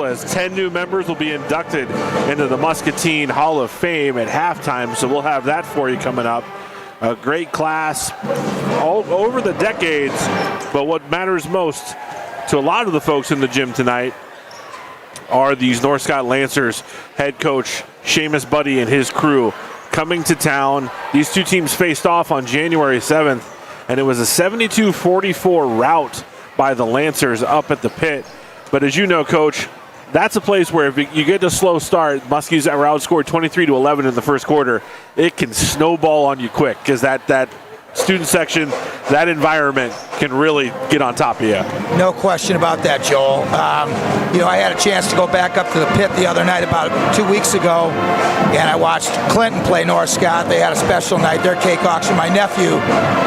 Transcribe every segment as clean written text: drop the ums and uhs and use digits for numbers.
well as 10 new members will be inducted into the Muscatine Hall of Fame at halftime. So we'll have that for you coming up. A great class all over the decades, but what matters most to a lot of the folks in the gym tonight are these North Scott Lancers head coach Seamus Buddy and his crew coming to town. These two teams faced off on January 7th, and it was a 72-44 rout by the Lancers up at the pit. But as you know, Coach, that's a place where if you get a slow start, Muskies were outscored 23-11 in the first quarter, it can snowball on you quick because that student section, that environment can really get on top of you. No question about that, Joel. I had a chance to go back up to the pit the other night about 2 weeks ago, and I watched Clinton play North Scott. They had a special night, their cake auction. My nephew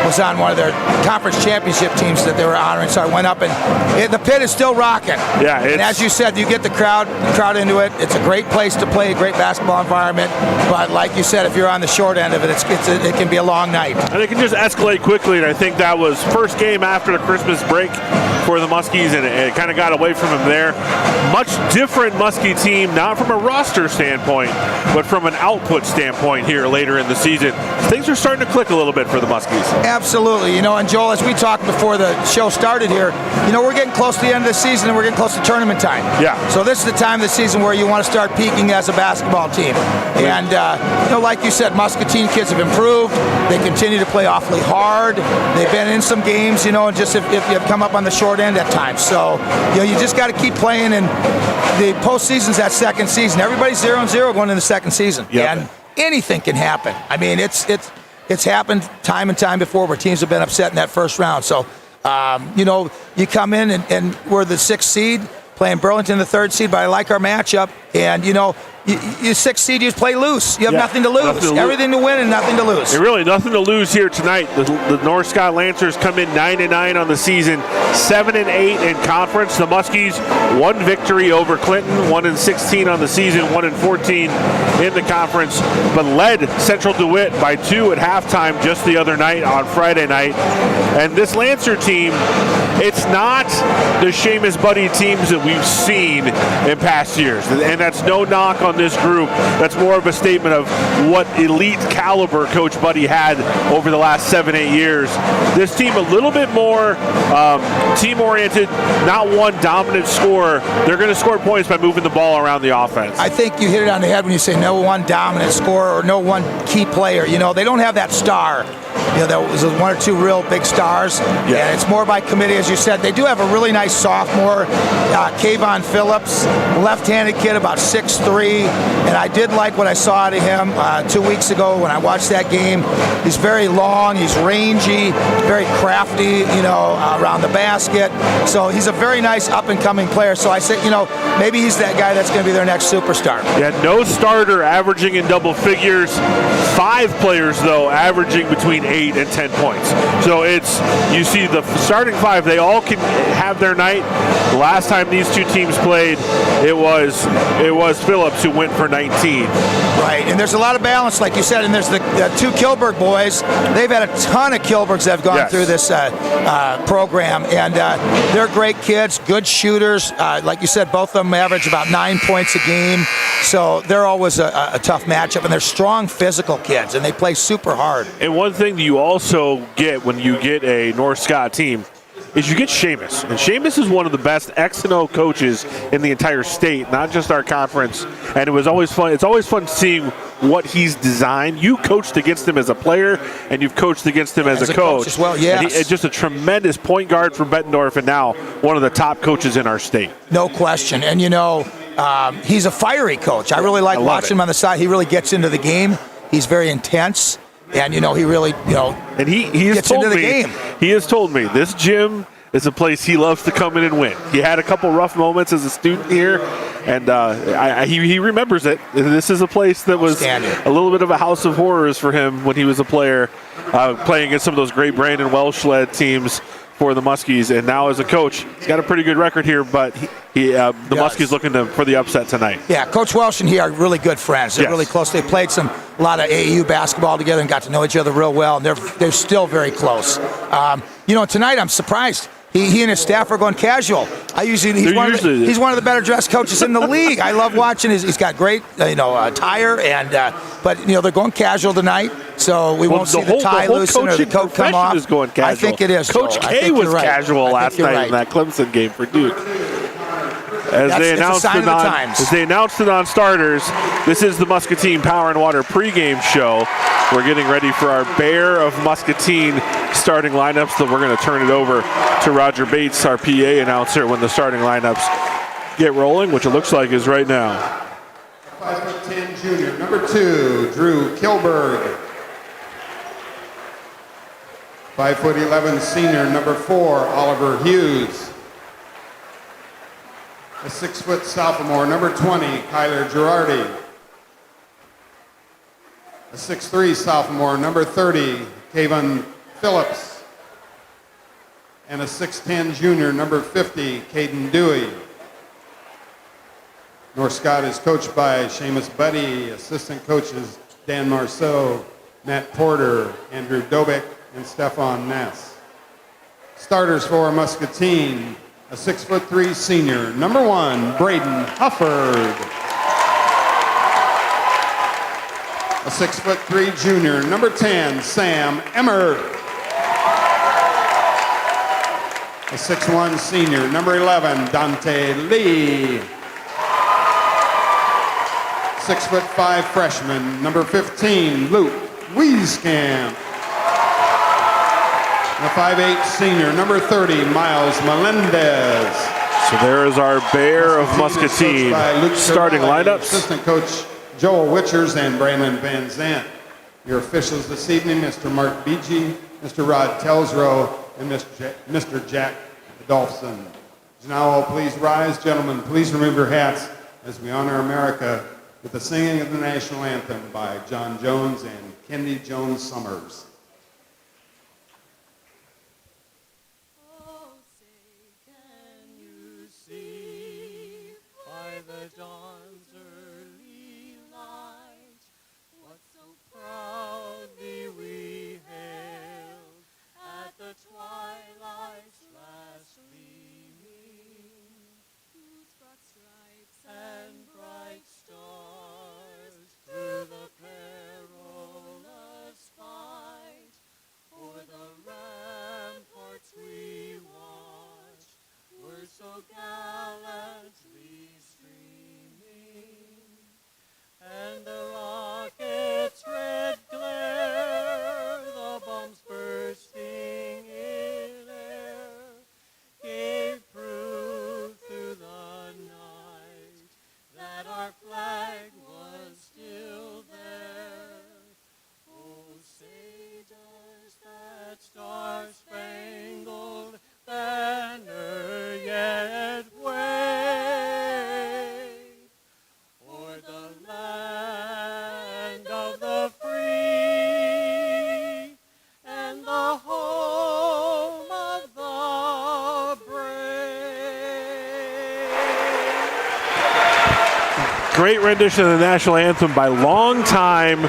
was on one of their conference championship teams that they were honoring, so I went up, and the pit is still rocking. Yeah, and as you said, you get the crowd into it. It's a great place to play, a great basketball environment, but like you said, if you're on the short end of it, it can be a long night. And it can just escalate quickly, and I think that was first game after the Christmas break for the Muskies, and it kind of got away from them there. Much different Muskie team, not from a roster standpoint, but from an output standpoint here later in the season. Things are starting to click a little bit for the Muskies. Absolutely. And Joel, as we talked before the show started here, we're getting close to the end of the season, and we're getting close to tournament time. Yeah. So this is the time of the season where you want to start peaking as a basketball team. And, like you said, Muscatine kids have improved. They continue to play awfully hard. They've been in some games, and just if you come up on the short end at times. So, you just got to keep playing, and the postseason's that second season. Everybody's 0-0 going into the second season. Yep. And anything can happen. I mean, it's happened time and time before where teams have been upset in that first round. So, you come in and we're the 6th seed, playing Burlington the 3rd seed, but I like our matchup. And, you 6th seed, you play loose. You have nothing to lose. Everything to win and nothing to lose. Really nothing to lose here tonight. The North Scott Lancers come in 9-9 on the season, 7-8 in conference. The Muskies, 1 victory over Clinton, 1-16 on the season, 1-14 in the conference, but led Central DeWitt by 2 at halftime just the other night on Friday night. And this Lancer team, it's not the Seamus Buddy teams that we've seen in past years. And that's no knock on this group. That's more of a statement of what elite caliber Coach Buddy had over the last 7-8 years. This team a little bit more team-oriented, not one dominant scorer. They're going to score points by moving the ball around the offense. I think you hit it on the head when you say no one dominant scorer or no one key player. They don't have that star. There was 1 or 2 real big stars, and it's more by committee, as you said. They do have a really nice sophomore, Kavon Phillips, left-handed kid, about 6'3", and I did like what I saw out of him 2 weeks ago when I watched that game. He's very long, he's rangy, very crafty, around the basket. So he's a very nice up-and-coming player. So I said, maybe he's that guy that's going to be their next superstar. Yeah, no starter averaging in double figures. 5 players, though, averaging between 8 and 10 points. So you see the starting 5, they all can have their night. The last time these two teams played, it was Phillips who went for 19. Right, and there's a lot of balance, like you said, and there's the 2 Kilberg boys. They've had a ton of Kilbergs that have gone through this program, and they're great kids, good shooters. Like you said, both of them average about 9 points a game, so they're always a tough matchup, and they're strong physical kids, and they play super hard. And one thing that you also get when you get a North Scott team is you get Seamus. And Seamus is one of the best X and O coaches in the entire state, not just our conference. And it was always fun. It's always fun seeing what he's designed. You coached against him as a player, and you've coached against him as a coach as well. Yes. And just a tremendous point guard for Bettendorf, and now one of the top coaches in our state. No question. And he's a fiery coach. I really like watching him on the side. He really gets into the game. He's very intense. And, he really, and he gets into the game. He has told me this gym is a place he loves to come in and win. He had a couple rough moments as a student here, and he remembers it. This is a place that was a little bit of a house of horrors for him when he was a player, playing against some of those great Brandon Welsh-led teams for the Muskies, and now as a coach, he's got a pretty good record here, but the Muskies looking for the upset tonight. Yeah, Coach Welsh and he are really good friends. They're really close. They played a lot of AAU basketball together and got to know each other real well, and they're still very close. Tonight I'm surprised. He and his staff are going casual. He's one of the better dressed coaches in the league. I love watching. He's got great attire, and but they're going casual tonight, so we won't see the tie loosen or the coat come off. Is going casual. I think it is. Coach K was casual last night in that Clemson game for Duke. As they announced the non-starters, this is the Muscatine Power and Water pregame show. We're getting ready for our Bear of Muscatine starting lineups. So we're going to turn it over to Roger Bates, our PA announcer, when the starting lineups get rolling, which it looks like is right now. 5'10" junior, number 2, Drew Kilberg. 5'11" senior, number 4, Oliver Hughes. A 6' sophomore, number 20, Kyler Girardi. A 6'3" sophomore, number 30, Kavon Phillips. And a 6'10" junior, number 50, Caden Dewey. North Scott is coached by Seamus Buddy, assistant coaches Dan Marceau, Matt Porter, Andrew Dobick, and Stefan Ness. Starters for Muscatine, a 6'3" senior, number 1, Braden Hufford. A 6'3" junior, number 10, Sam Emmert. A 6'1" senior, number 11, Dante Lee. 6'5" freshman, number 15, Luke Wieskamp. A 5'8" senior, number 30, Miles Melendez. So there is our Bear of Muscatine starting lineups. Assistant coach Joel Witchers and Brandon Van Zant. Your officials this evening, Mr. Mark Beachy, Mr. Rod Telsrow, and Mr. Jack Adolphson. Now all please rise. Gentlemen, please remove your hats as we honor America with the singing of the national anthem by John Jones and Kendi Jones Summers. Great rendition of the national anthem by longtime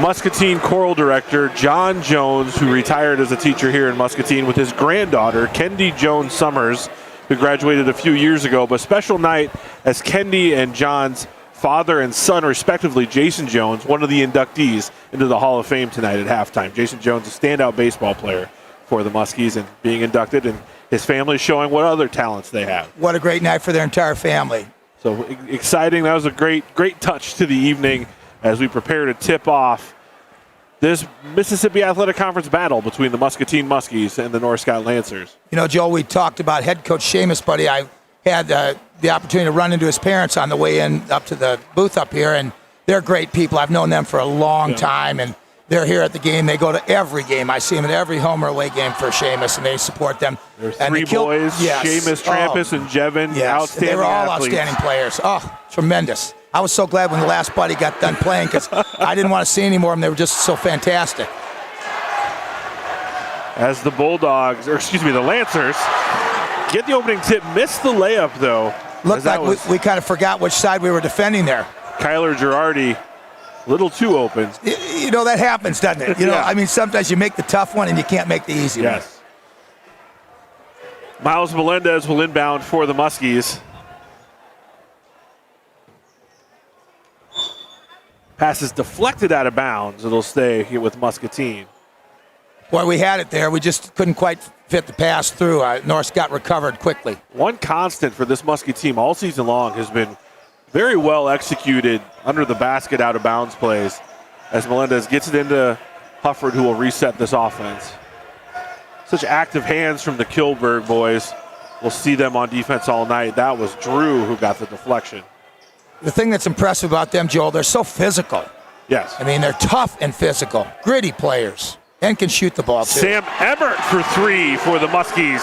Muscatine choral director John Jones, who retired as a teacher here in Muscatine, with his granddaughter, Kendi Jones Summers, who graduated a few years ago. But special night as Kendi and John's father and son, respectively, Jason Jones, one of the inductees into the Hall of Fame tonight at halftime. Jason Jones, a standout baseball player for the Muskies and being inducted, and his family showing what other talents they have. What a great night for their entire family. So exciting. That was a great touch to the evening as we prepare to tip off this Mississippi Athletic Conference battle between the Muscatine Muskies and the North Scott Lancers. You know, Joe, we talked about head coach Seamus, buddy. I had the opportunity to run into his parents on the way in up to the booth up here, and they're great people. I've known them for a long time, and they're here at the game. They go to every game. I see them at every home or away game for Seamus, and they support them. There's three boys, yes. Seamus, Trampus, and Jevin, outstanding They were all athletes. Outstanding players. Oh, tremendous. I was so glad when the last buddy got done playing because I didn't want to see any more of them. They were just so fantastic. As the Bulldogs, or excuse me, the Lancers, get the opening tip, missed the layup, though. Looked like we kind of forgot which side we were defending there. Kyler Girardi, a little too open. You know, that happens, doesn't it? You know, I mean, sometimes you make the tough one and you can't make the easy one. Yes. Miles Melendez will inbound for the Muskies. Pass is deflected out of bounds. It'll stay here with Muscatine. Boy, we had it there. We just couldn't quite fit the pass through. Norse got recovered quickly. One constant for this Muskie team all season long has been very well executed under the basket out of bounds plays as Melendez gets it into Hufford, who will reset this offense. Such active hands from the Kilberg boys. We'll see them on defense all night. That was Drew who got the deflection. The thing that's impressive about them, Joel, they're so physical. Yes. I mean, they're tough and physical, gritty players, and can shoot the ball, too. Sam Emmert for three for the Muskies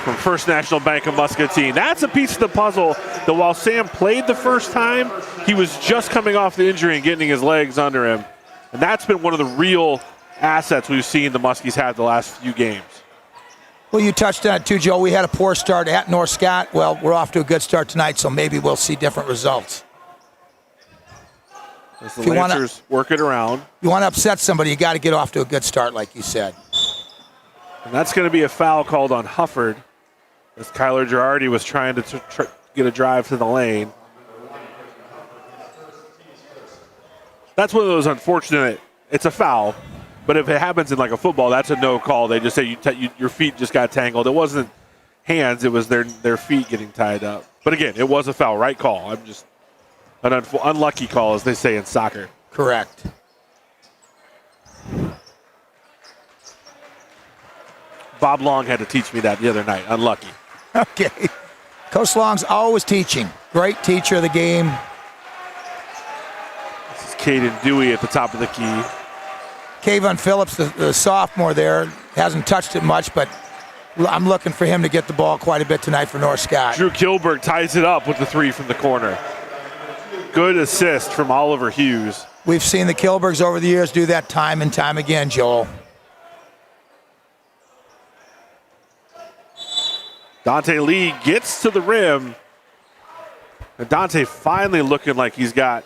from First National Bank of Muscatine. That's a piece of the puzzle that while Sam played the first time, he was just coming off the injury and getting his legs under him. And that's been one of the real assets we've seen the Muskies have the last few games. Well, you touched on it too, Joe. We had a poor start at North Scott. Well, we're off to a good start tonight, so maybe we'll see different results. As the Lancers work it around. You want to upset somebody, you got to get off to a good start, like you said. And that's going to be a foul called on Hufford as Kyler Girardi was trying to get a drive to the lane. That's one of those unfortunate, it's a foul. But if it happens in like a football, that's a no call. They just say your feet just got tangled. It wasn't hands, it was their feet getting tied up. But again, it was a foul, right call. I'm just an unlucky call, as they say in soccer. Correct. Bob Long had to teach me that the other night. Unlucky. Okay. Coach Long's always teaching. Great teacher of the game. This is Caden Dewey at the top of the key. Kayvon Phillips, the sophomore there, hasn't touched it much, but I'm looking for him to get the ball quite a bit tonight for North Scott. Drew Kilberg ties it up with the three from the corner. Good assist from Oliver Hughes. We've seen the Kilbergs over the years do that time and time again, Joel. Dante Lee gets to the rim. And Dante finally looking like he's got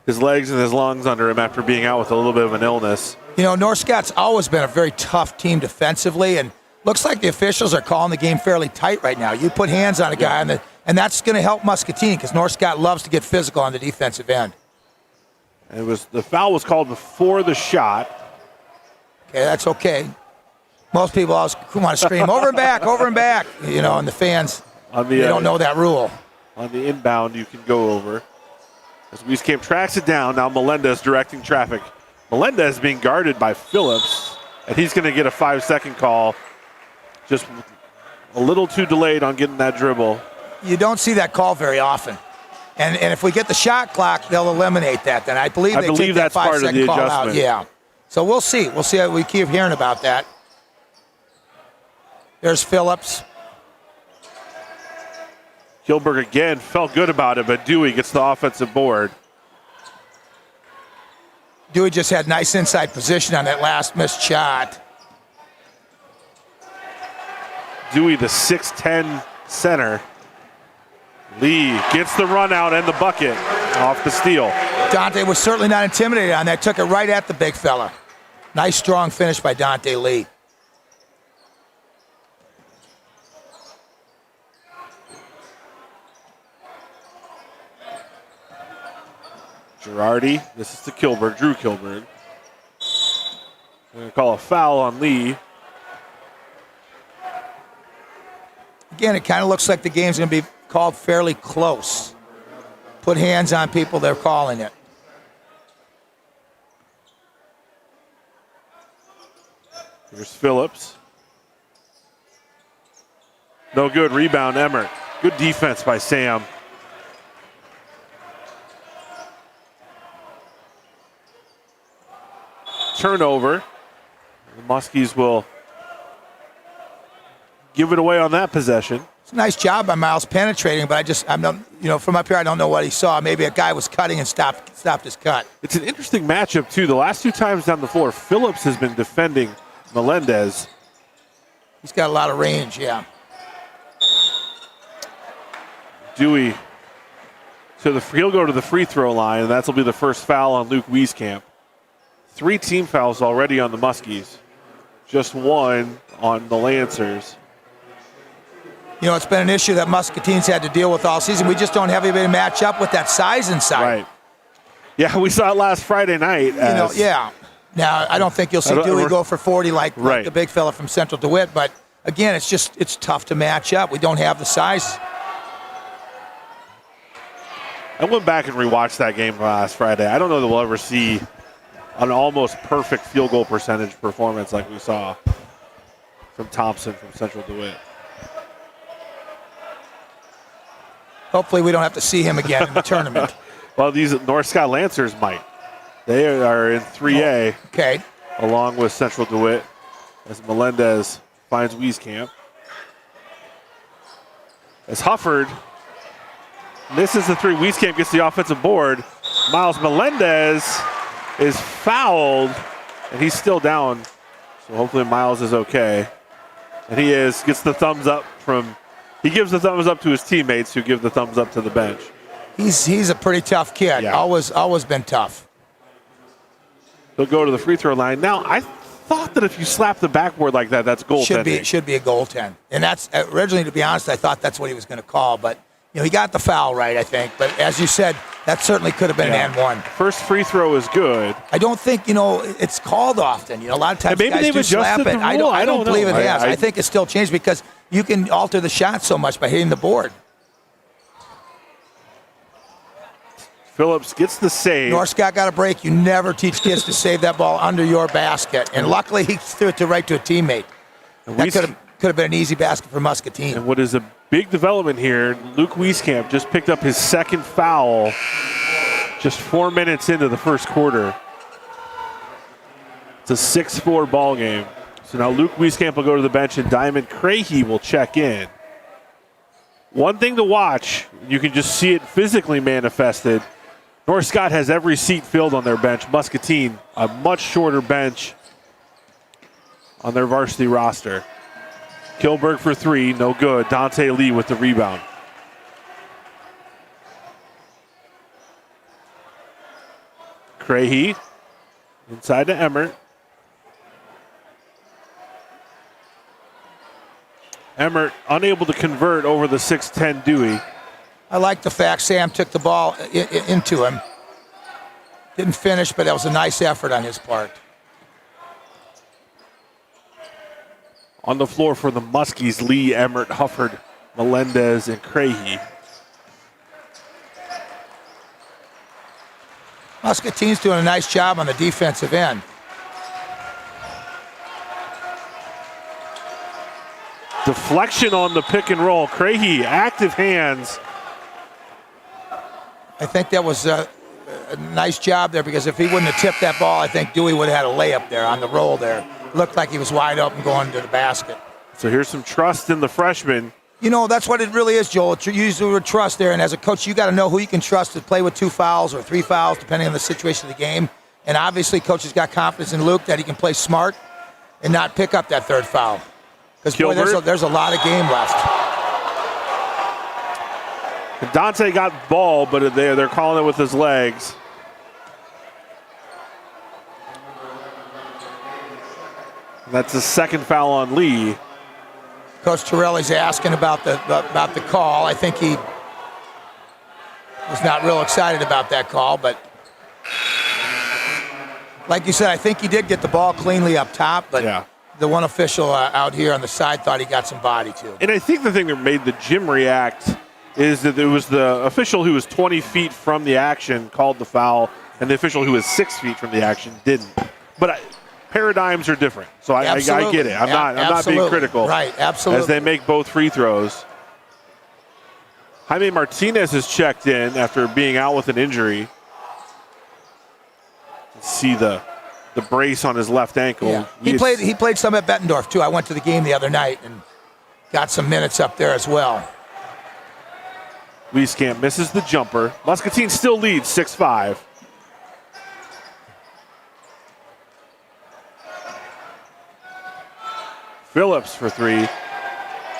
his legs and his lungs under him after being out with a little bit of an illness. You know, North Scott's always been a very tough team defensively, and looks like the officials are calling the game fairly tight right now. You put hands on a guy, and that's going to help Muscatine because North Scott loves to get physical on the defensive end. The foul was called before the shot. Okay, that's okay. Most people always want to scream, over and back, you know, and the fans, they don't know that rule. On the inbound, you can go over. As Wieskamp tracks it down, now Melendez directing traffic. Melendez being guarded by Phillips, and he's going to get a 5-second call. Just a little too delayed on getting that dribble. You don't see that call very often. And if we get the shot clock, they'll eliminate that. Then I believe they take that that's part of the call adjustment. out. Yeah. So we'll see. We'll see. We keep hearing about that. There's Phillips. Kilberg again felt good about it, but Dewey gets the offensive board. Dewey just had nice inside position on that last missed shot. Dewey, the 6'10 center. Lee gets the run out and the bucket off the steal. Dante was certainly not intimidated on that. Took it right at the big fella. Nice, strong finish by Dante Lee. Girardi, this is to Kilberg, Drew Kilberg. They're going to call a foul on Lee. Again, it kind of looks like the game's going to be called fairly close. Put hands on people, they're calling it. Here's Phillips. No good, rebound, Emmert. Good defense by Sam. Turnover. The Muskies will give it away on that possession. It's a nice job by Miles penetrating, but I'm not, from up here, I don't know what he saw. Maybe a guy was cutting and stopped his cut. It's an interesting matchup, too. The last two times down the floor, Phillips has been defending Melendez. He's got a lot of range, yeah. Dewey, he'll go to the free throw line, and that'll be the first foul on Luke Wieskamp. 3 team fouls already on the Muskies. Just 1 on the Lancers. You know, it's been an issue that Muscatine's had to deal with all season. We just don't have anybody to match up with that size inside. Right. Yeah, we saw it last Friday night. Yeah. Now, I don't think you'll see Dewey go for 40 like the big fella from Central DeWitt, but again, it's tough to match up. We don't have the size. I went back and rewatched that game last Friday. I don't know that we'll ever see an almost perfect field goal percentage performance like we saw from Thompson from Central DeWitt. Hopefully we don't have to see him again in the tournament. Well, these North Scott Lancers might. They are in 3A, okay, along with Central DeWitt, as Melendez finds Wieskamp. As Hufford misses the three, Wieskamp gets the offensive board. Miles Melendez is fouled, and he's still down. So hopefully Miles is okay. And he gets the thumbs up he gives the thumbs up to his teammates who give the thumbs up to the bench. He's a pretty tough kid. Yeah. Always been tough. He'll go to the free throw line. Now, I thought that if you slap the backboard like that, that's goaltending. Should be a goaltend. And that's originally, to be honest, I thought that's what he was going to call. But he got the foul right, I think. But as you said, that certainly could have been an and one. First free throw is good. I don't think it's called often. A lot of times maybe guys do slap it. The rule. I don't believe it has. I think it's still changed because you can alter the shot so much by hitting the board. Phillips gets the save. North Scott got a break. You never teach kids to save that ball under your basket. And luckily, he threw it right to a teammate. That could have been an easy basket for Muscatine. And what is a big development here, Luke Wieskamp just picked up his second foul just 4 minutes into the first quarter. It's a 6-4 ball game. So now Luke Wieskamp will go to the bench and Diamond Crahy will check in. One thing to watch, you can just see it physically manifested. North Scott has every seat filled on their bench. Muscatine, a much shorter bench on their varsity roster. Kilberg for three, no good. Dante Lee with the rebound. Crahy inside to Emmert. Emmert unable to convert over the 6'10 Dewey. I like the fact Sam took the ball into him. Didn't finish, but that was a nice effort on his part. On the floor for the Muskies, Lee, Emmert, Hufford, Melendez, and Crahy. Muscatine's doing a nice job on the defensive end. Deflection on the pick and roll. Crahy, active hands. I think that was a nice job there because if he wouldn't have tipped that ball, I think Dewey would have had a layup there on the roll there. Looked like he was wide open going to the basket. So here's some trust in the freshman. That's what it really is, Joel. You use the word trust there, and as a coach, you got to know who you can trust to play with 2 fouls or 3 fouls, depending on the situation of the game. And obviously, coach has got confidence in Luke that he can play smart and not pick up that 3rd foul. Because, boy, there's a lot of game left. Dante got the ball, but they're calling it with his legs. And that's the 2nd foul on Lee. Coach Torelli's asking about the call. I think he was not real excited about that call, but like you said, I think he did get the ball cleanly up top, but the one official out here on the side thought he got some body too. And I think the thing that made the gym react is that it was the official who was 20 feet from the action called the foul, and the official who was 6 feet from the action didn't. But paradigms are different, so I get it. I'm not being critical. Right, absolutely. As they make both free throws. Jaime Martinez has checked in after being out with an injury. See the brace on his left ankle. Yeah. He played some at Bettendorf too. I went to the game the other night and got some minutes up there as well. Wieskamp misses the jumper. Muscatine still leads 6-5. Phillips for three.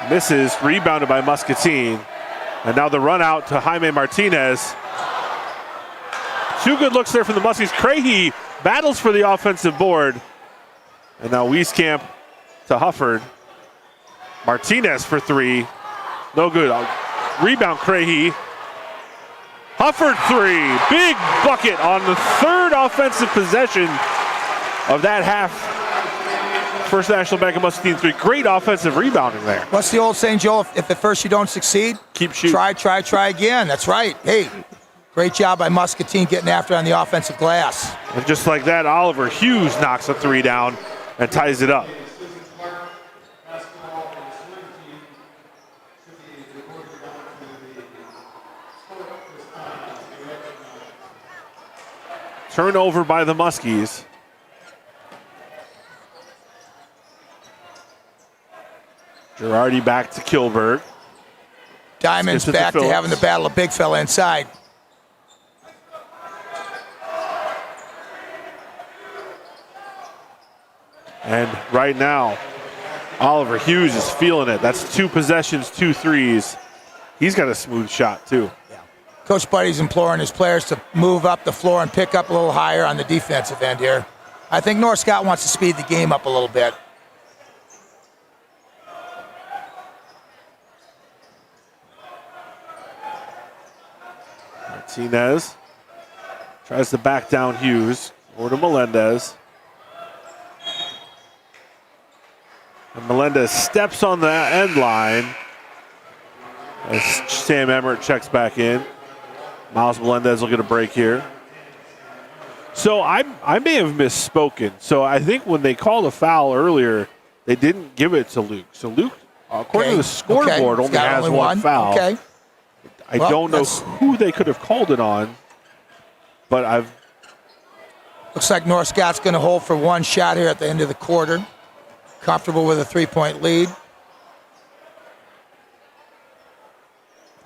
Misses, rebounded by Muscatine. And now the run out to Jaime Martinez. 2 good looks there from the Muskies. Crahy battles for the offensive board. And now Wieskamp to Hufford. Martinez for three. No good. Rebound, Crahy. Hufford three. Big bucket on the third offensive possession of that half. First National Bank of Muscatine three. Great offensive rebounding there. What's the old saying, Joel? If at first you don't succeed, keep shooting. Try again. That's right. Hey, great job by Muscatine getting after on the offensive glass. And just like that, Oliver Hughes knocks a three down and ties it up. Turnover by the Muskies. Girardi back to Kilberg. Diamond's back to having the battle of big fella inside. And right now, Oliver Hughes is feeling it. That's 2 possessions, 2 threes. He's got a smooth shot, too. Yeah. Coach Buddy's imploring his players to move up the floor and pick up a little higher on the defensive end here. I think North Scott wants to speed the game up a little bit. Martinez tries to back down Hughes. Over to Melendez. And Melendez steps on the end line as Sam Emmert checks back in. Miles Melendez will get a break here. So I may have misspoken. So I think when they called a foul earlier, they didn't give it to Luke. So Luke, according to the scoreboard, only has one foul. Okay. I don't know who they could have called it on, but looks like North Scott's going to hold for one shot here at the end of the quarter. Comfortable with a 3-point lead.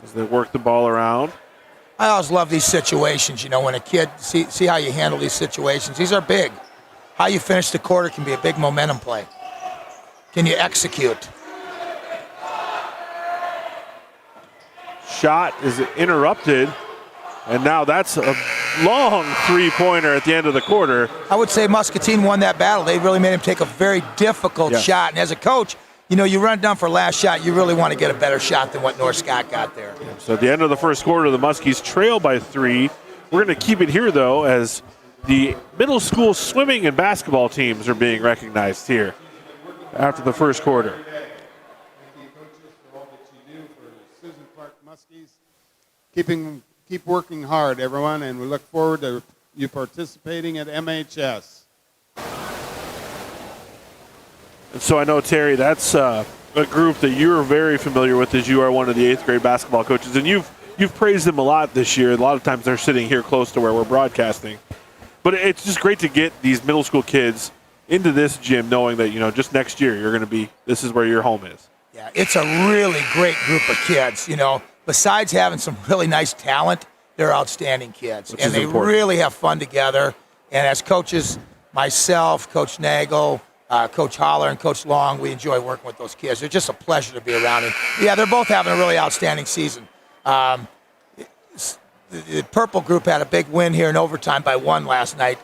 As they work the ball around. I always love these situations, you know, when a kid, see how you handle these situations. These are big. How you finish the quarter can be a big momentum play. Can you execute? Shot is interrupted, and now that's a long three-pointer at the end of the quarter. I would say Muscatine won that battle. They really made him take a very difficult shot. And as a coach, you know, you run down for last shot, you really want to get a better shot than what North Scott got there. So at the end of the first quarter, the Muskies trail by 3. We're going to keep it here, though, as the middle school swimming and basketball teams are being recognized here after the first quarter. Thank you, coaches, for all that you do for Susan Clark Muskies. Keep working hard, everyone, and we look forward to you participating at MHS. And so I know, Terry, that's a group that you're very familiar with, as you are one of the 8th grade basketball coaches, and you've praised them a lot this year. A lot of times they're sitting here close to where we're broadcasting. But it's just great to get these middle school kids into this gym knowing that, you know, just next year you're going to be, this is where your home is. Yeah, it's a really great group of kids, you know. Besides having some really nice talent, they're outstanding kids. Which and is they important. really have fun together. And as coaches, myself, Coach Nagel, Coach Holler, and Coach Long, we enjoy working with those kids. They're just a pleasure to be around. And yeah, they're both having a really outstanding season. The purple group had a big win here in overtime by 1 last night.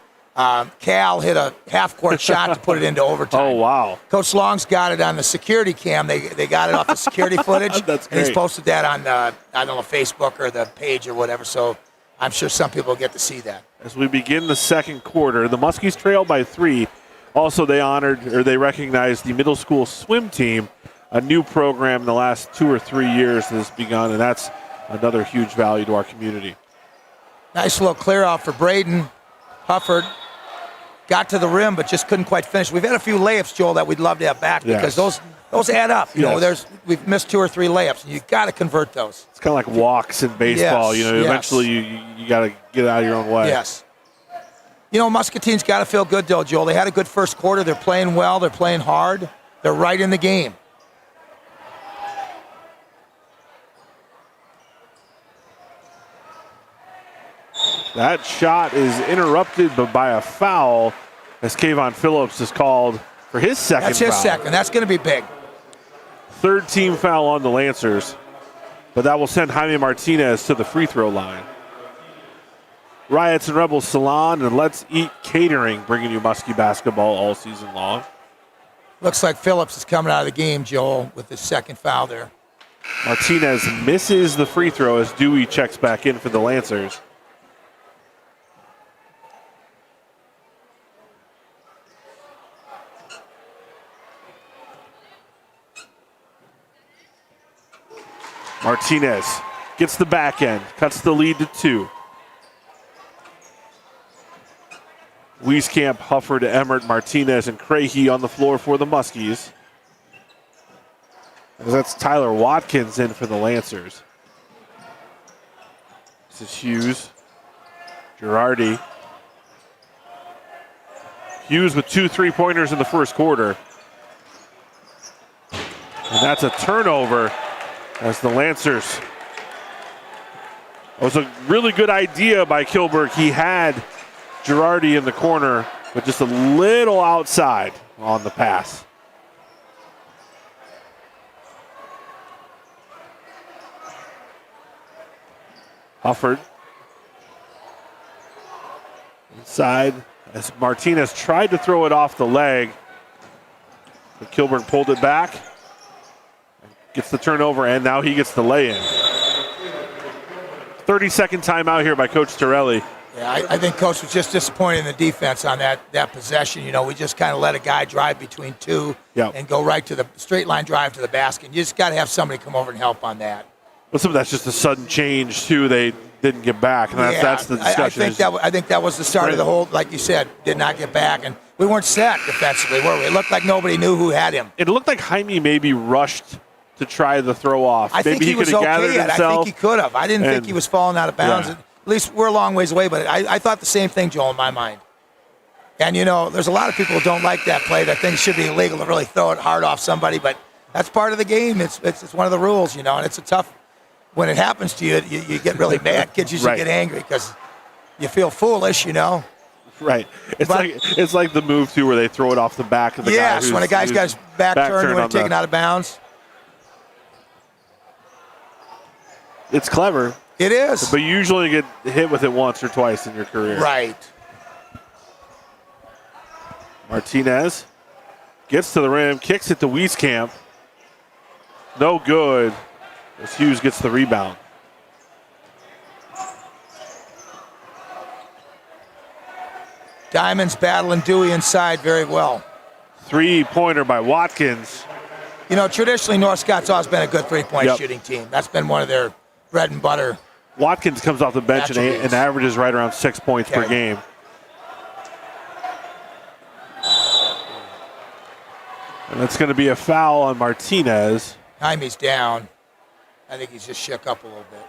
Cal hit a half-court shot to put it into overtime. Oh, wow. Coach Long's got it on the security cam. They got it off the security footage. That's great. And he's posted that on, I don't know, Facebook or the page or whatever. So I'm sure some people get to see that. As we begin the second quarter, the Muskies trail by 3. Also, they recognized the middle school swim team, a new program in the last 2 or 3 years that has begun, and that's another huge value to our community. Nice little clear out for Braden. Hufford got to the rim, but just couldn't quite finish. We've had a few layups, Joel, that we'd love to have back because those add up. You know, we've missed 2 or 3 layups, and you got to convert those. It's kind of like walks in baseball. Yes, Eventually you got to get out of your own way. Yes. You know, Muscatine's got to feel good, though, Joel. They had a good first quarter. They're playing well. They're playing hard. They're right in the game. That shot is interrupted, but by a foul, as Kayvon Phillips is called for his second foul. That's his second. That's going to be big. 3rd team foul on the Lancers, but that will send Jaime Martinez to the free throw line. Riots and Rebels Salon and Let's Eat Catering, bringing you Muskie basketball all season long. Looks like Phillips is coming out of the game, Joel, with his second foul there. Martinez misses the free throw as Dewey checks back in for the Lancers. Martinez gets the back end, cuts the lead to 2. Wieskamp, Hufford, Emmert, Martinez, and Craigie on the floor for the Muskies. That's Tyler Watkins in for the Lancers. This is Hughes. Girardi. Hughes with 2 3-pointers in the first quarter. And that's a turnover as the Lancers. It was a really good idea by Kilberg. He had Girardi in the corner, but just a little outside on the pass. Hufford. Inside as Martinez tried to throw it off the leg. But Kilburn pulled it back. Gets the turnover, and now he gets the lay-in. 30-second timeout here by Coach Torelli. Yeah, I think Coach was just disappointed in the defense on that possession. You know, we just kind of let a guy drive between 2 and go right to the straight line drive to the basket. You just got to have somebody come over and help on that. Well, some of that's just a sudden change, too. They didn't get back, and that's the discussion. I think that was the start of the whole, like you said, did not get back. And we weren't set defensively, were we? It looked like nobody knew who had him. It looked like Hy-Vee maybe rushed to try the throw off. I think he was okay yet. I think he could have. I didn't think he was falling out of bounds. Yeah. At least we're a long ways away, but I thought the same thing, Joel, in my mind. And, you know, there's a lot of people who don't like that play, that think it should be illegal to really throw it hard off somebody, but that's part of the game. It's one of the rules, you know, and it's a tough, when it happens to you, you get really mad. Kids usually get angry because you feel foolish, you know. Right. It's like the move, too, where they throw it off the back of the guy. Yes, when a guy's got his back turned when taken out of bounds. It's clever. It is. But you usually get hit with it once or twice in your career. Right. Martinez gets to the rim, kicks it to Wieskamp. No good as Hughes gets the rebound. Diamond's battling Dewey inside very well. 3-pointer by Watkins. You know, traditionally, North Scott's always been a good three-point shooting team. That's been one of their bread and butter. Watkins comes off the bench and averages right around 6 points per game. And that's going to be a foul on Martinez. Hy-Vee's down. I think he's just shook up a little bit.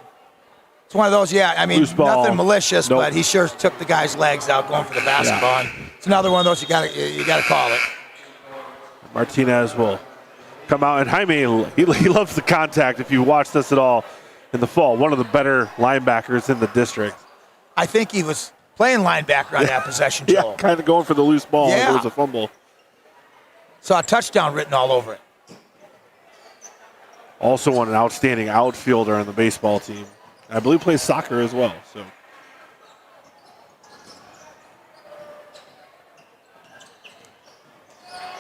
It's one of those, nothing malicious, but he sure took the guy's legs out going for the basketball. And it's another one of those you got to call it. Martinez will come out, and Hy-Vee, he loves the contact. If you watch this at all in the fall, one of the better linebackers in the district. I think he was playing linebacker on that possession, Joel. Yeah, kind of going for the loose ball. Yeah. It was a fumble. Saw a touchdown written all over it. Also an outstanding outfielder on the baseball team. I believe plays soccer as well. So,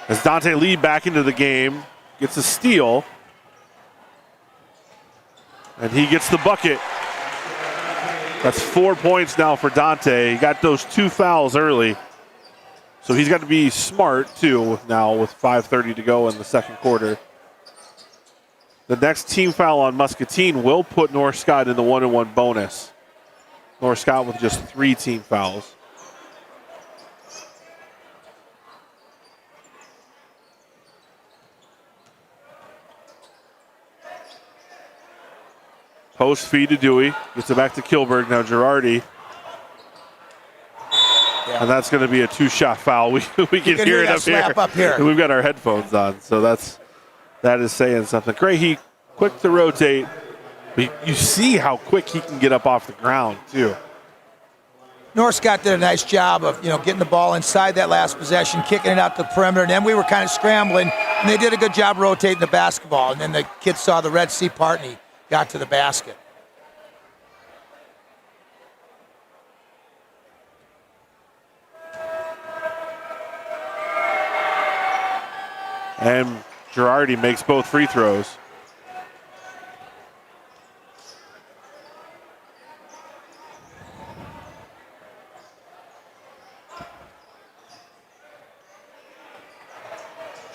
as Dante Lee back into the game, gets a steal. And he gets the bucket. That's 4 points now for Dante. He got those 2 fouls early. So he's got to be smart, too, now with 5:30 to go in the second quarter. The next team foul on Muscatine will put North Scott in the 1-1 bonus. North Scott with just 3 team fouls. Post feed to Dewey. Gets it back to Kilberg. Now Girardi. And that's going to be a 2-shot foul. We can hear it up here. And we've got our headphones on, so that is saying something. Craigie, quick to rotate. But you see how quick he can get up off the ground, too. North Scott did a nice job of, getting the ball inside that last possession, kicking it out the perimeter, and then we were kind of scrambling, and they did a good job rotating the basketball. And then the kid saw the Red Sea part, and he got to the basket. And Girardi makes both free throws.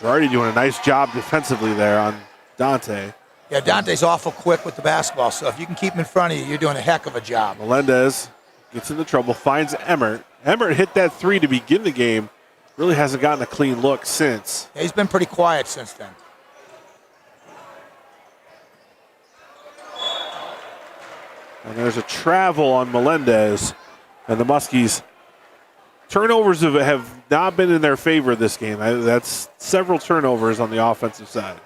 Arty doing a nice job defensively there on Dante. Yeah, Dante's awful quick with the basketball, so if you can keep him in front of you, you're doing a heck of a job. Melendez gets into trouble, finds Emmert. Emmert hit that three to begin the game. Really hasn't gotten a clean look since. Yeah, he's been pretty quiet since then. And there's a travel on Melendez. And the Muskies, turnovers have not been in their favor this game. That's several turnovers on the offensive side.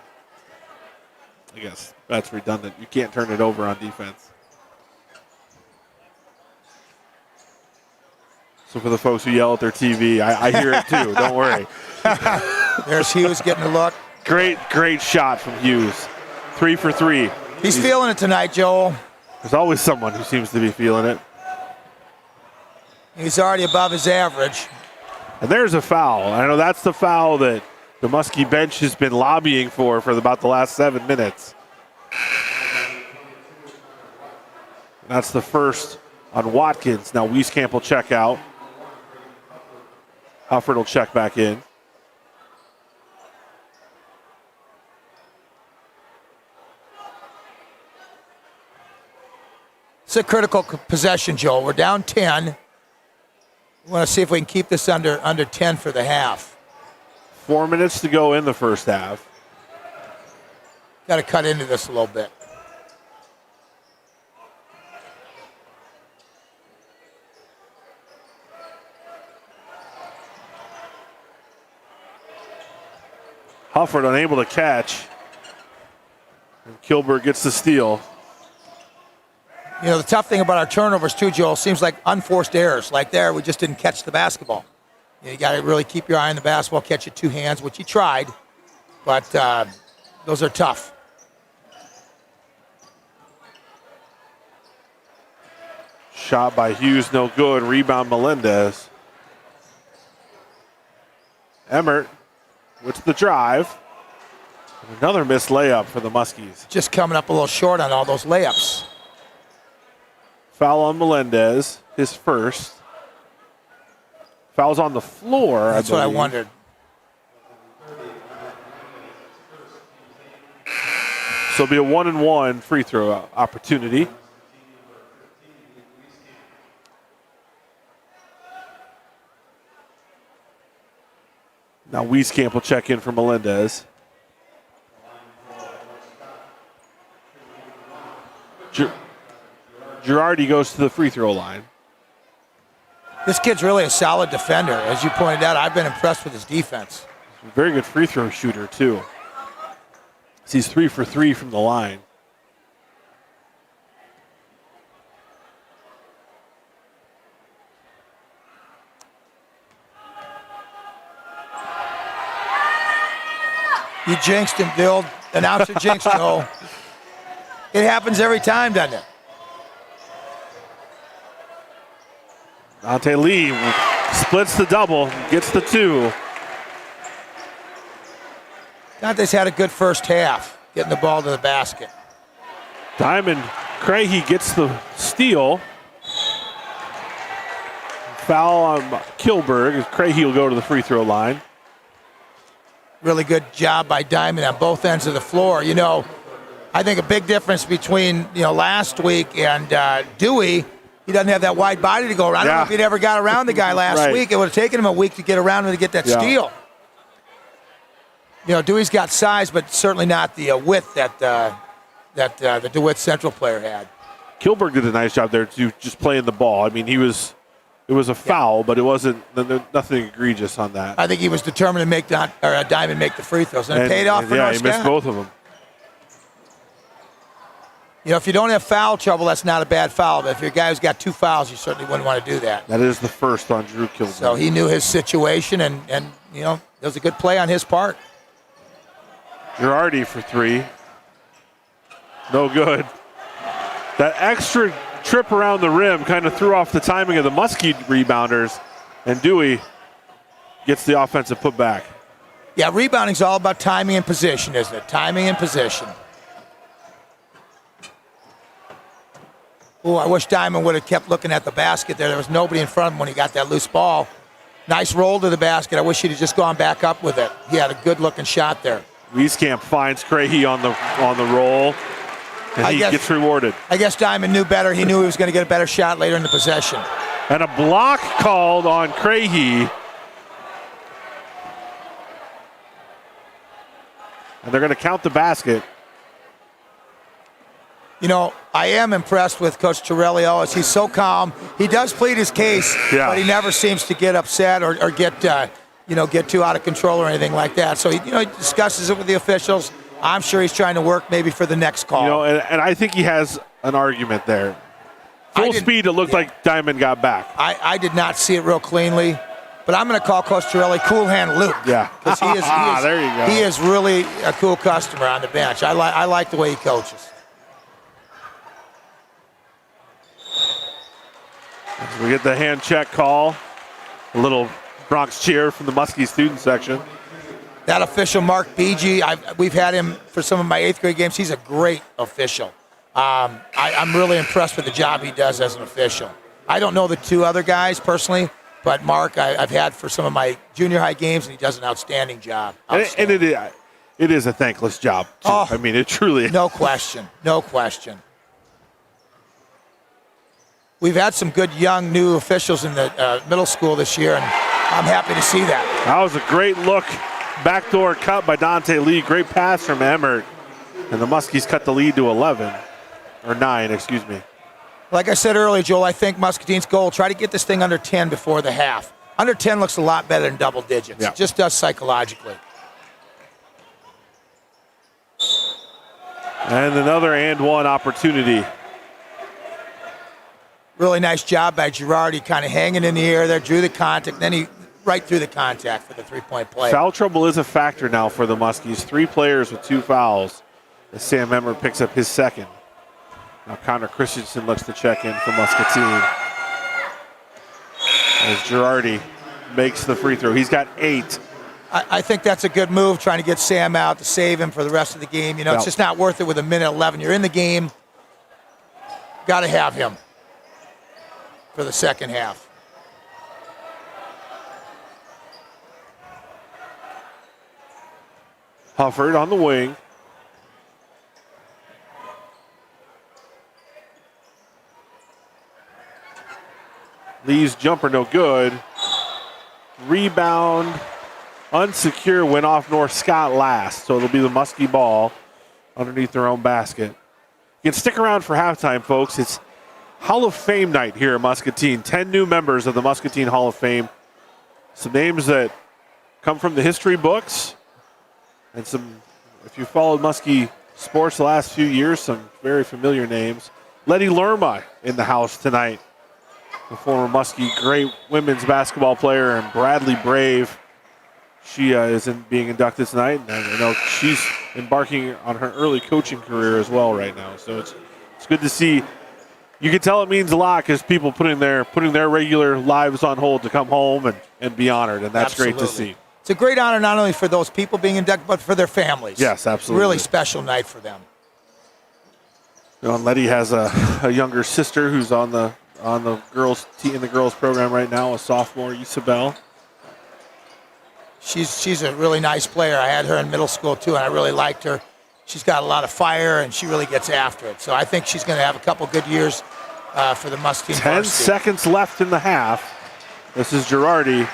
I guess that's redundant. You can't turn it over on defense. So for the folks who yell at their TV, I hear it too. Don't worry. There's Hughes getting a look. Great shot from Hughes. 3 for 3. He's feeling it tonight, Joel. There's always someone who seems to be feeling it. He's already above his average. And there's a foul. I know that's the foul that the Muskie bench has been lobbying for about the last 7 minutes. And that's the first on Watkins. Now Wieskamp will check out. Hufford will check back in. It's a critical possession, Joel. We're down 10. We want to see if we can keep this under 10 for the half. 4 minutes to go in the first half. Got to cut into this a little bit. Hufford unable to catch. And Kilberg gets the steal. You know, the tough thing about our turnovers, too, Joel, seems like unforced errors. Like there, we just didn't catch the basketball. You got to really keep your eye on the basketball, catch it 2 hands, which he tried. But those are tough. Shot by Hughes, no good. Rebound Melendez. Emmert with the drive. And another missed layup for the Muskies. Just coming up a little short on all those layups. Foul on Melendez, his first. Foul's on the floor. That's what I wondered. So it'll be a 1-and-1 free throw opportunity. Now Wieskamp will check in for Melendez. Girardi goes to the free throw line. This kid's really a solid defender. As you pointed out, I've been impressed with his defense. Very good free throw shooter, too. He's 3 for 3 from the line. You jinxed him, Bill. Announcer jinxed him. No. It happens every time, doesn't it? Dante Lee splits the double, gets the 2. Dante's had a good first half, getting the ball to the basket. Diamond Craigie gets the steal. Foul on Kilberg. Craigie will go to the free throw line. Really good job by Diamond on both ends of the floor. You know, I think a big difference between, last week and Dewey, he doesn't have that wide body to go around. I don't know if he'd ever got around the guy last week. It would have taken him a week to get around him to get that steal. Dewey's got size, but certainly not the width that the DeWitt Central player had. Kilberg did a nice job there too, just playing the ball. I mean, it was a foul, but it wasn't nothing egregious on that. I think he was determined to make Diamond make the free throws, and it paid off for North he missed both of them. If you don't have foul trouble, that's not a bad foul. But if you're a guy who's got 2 fouls, you certainly wouldn't want to do that. That is the first on Drew Kilberg. So he knew his situation, and it was a good play on his part. Girardi for 3. No good. That extra trip around the rim kind of threw off the timing of the Muskie rebounders, and Dewey gets the offensive putback. Yeah, rebounding's all about timing and position, isn't it? Timing and position. Oh, I wish Diamond would have kept looking at the basket there. There was nobody in front of him when he got that loose ball. Nice roll to the basket. I wish he'd have just gone back up with it. He had a good-looking shot there. Wieskamp finds Craigie on the roll, and he gets rewarded. I guess Diamond knew better. He knew he was going to get a better shot later in the possession. And a block called on Craigie. And they're going to count the basket. You know, I am impressed with Coach Torello as he's so calm. He does plead his case, but he never seems to get upset or get too out of control or anything like that. So he discusses it with the officials. I'm sure he's trying to work maybe for the next call. And I think he has an argument there. Full speed, it looked like Diamond got back. I did not see it real cleanly, but I'm going to call Coach Torello Cool Hand Luke. Yeah, because there you go. He is really a cool customer on the bench. I like the way he coaches. We get the hand check call. A little Bronx cheer from the Muskie student section. That official, Mark Beege, we've had him for some of my 8th grade games. He's a great official. I'm really impressed with the job he does as an official. I don't know the 2 other guys personally, but Mark I've had for some of my junior high games, and he does an outstanding job. And it is a thankless job, too. Oh, I mean, it truly is. No question. No question. We've had some good young new officials in the middle school this year, and I'm happy to see that. That was a great look. Backdoor cut by Dante Lee. Great pass from Emmert. And the Muskies cut the lead to 11. Or 9, excuse me. Like I said earlier, Joel, I think Muscatine's goal, try to get this thing under 10 before the half. Under 10 looks a lot better than double digits. Yeah. It just does psychologically. And another and one opportunity. Really nice job by Girardi, kind of hanging in the air there, drew the contact, then he right through the contact for the 3-point play. Foul trouble is a factor now for the Muskies. 3 players with 2 fouls as Sam Emmert picks up his second. Now Connor Christensen looks to check in for Muscatine as Girardi makes the free throw. He's got 8. I think that's a good move, trying to get Sam out to save him for the rest of the game. It's just not worth it with a minute 11. You're in the game. Got to have him for the second half. Hufford on the wing. Lee's jumper no good. Rebound, unsecure, went off North Scott last. So it'll be the Muskie ball underneath their own basket. You can stick around for halftime, folks. It's Hall of Fame night here at Muscatine. 10 new members of the Muscatine Hall of Fame. Some names that come from the history books. And some, if you followed Muskie sports the last few years, some very familiar names. Letty Lerma in the house tonight. The former Muskie great women's basketball player, and Bradley Brave. She is being inducted tonight. And I know she's embarking on her early coaching career as well right now. So it's good to see. You can tell it means a lot because people putting their regular lives on hold to come home and be honored, and that's Absolutely. great to see. It's a great honor not only for those people being inducted, but for their families. Yes, absolutely. Really special night for them. And Letty has a younger sister who's on the girls team in the girls program right now, a sophomore, Isabel. She's a really nice player. I had her in middle school too, and I really liked her. She's got a lot of fire, and she really gets after it. So I think she's going to have a couple good years for the Muskie. 10 seconds left in the half. This is Girardi.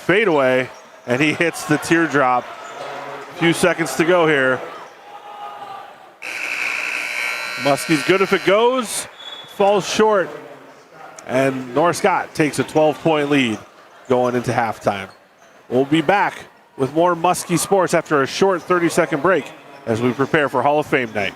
Fadeaway, and he hits the teardrop. A few seconds to go here. Muskie's good if it goes. Falls short. And North Scott takes a 12-point lead going into halftime. We'll be back with more Muskie sports after a short 30-second break as we prepare for Hall of Fame night.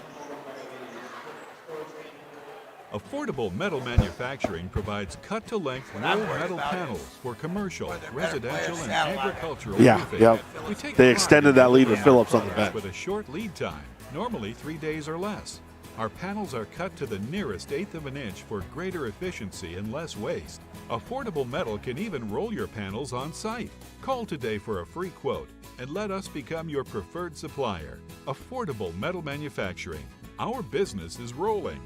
Affordable Metal Manufacturing provides cut-to-length rolled metal panels for commercial, residential, and agricultural roofing. Yeah. We take They pride extended in that lead with delivering Phillips on the products bench. with a short lead time, normally 3 days or less. Our panels are cut to the nearest eighth of an inch for greater efficiency and less waste. Affordable Metal can even roll your panels on site. Call today for a free quote and let us become your preferred supplier. Affordable Metal Manufacturing. Our business is rolling.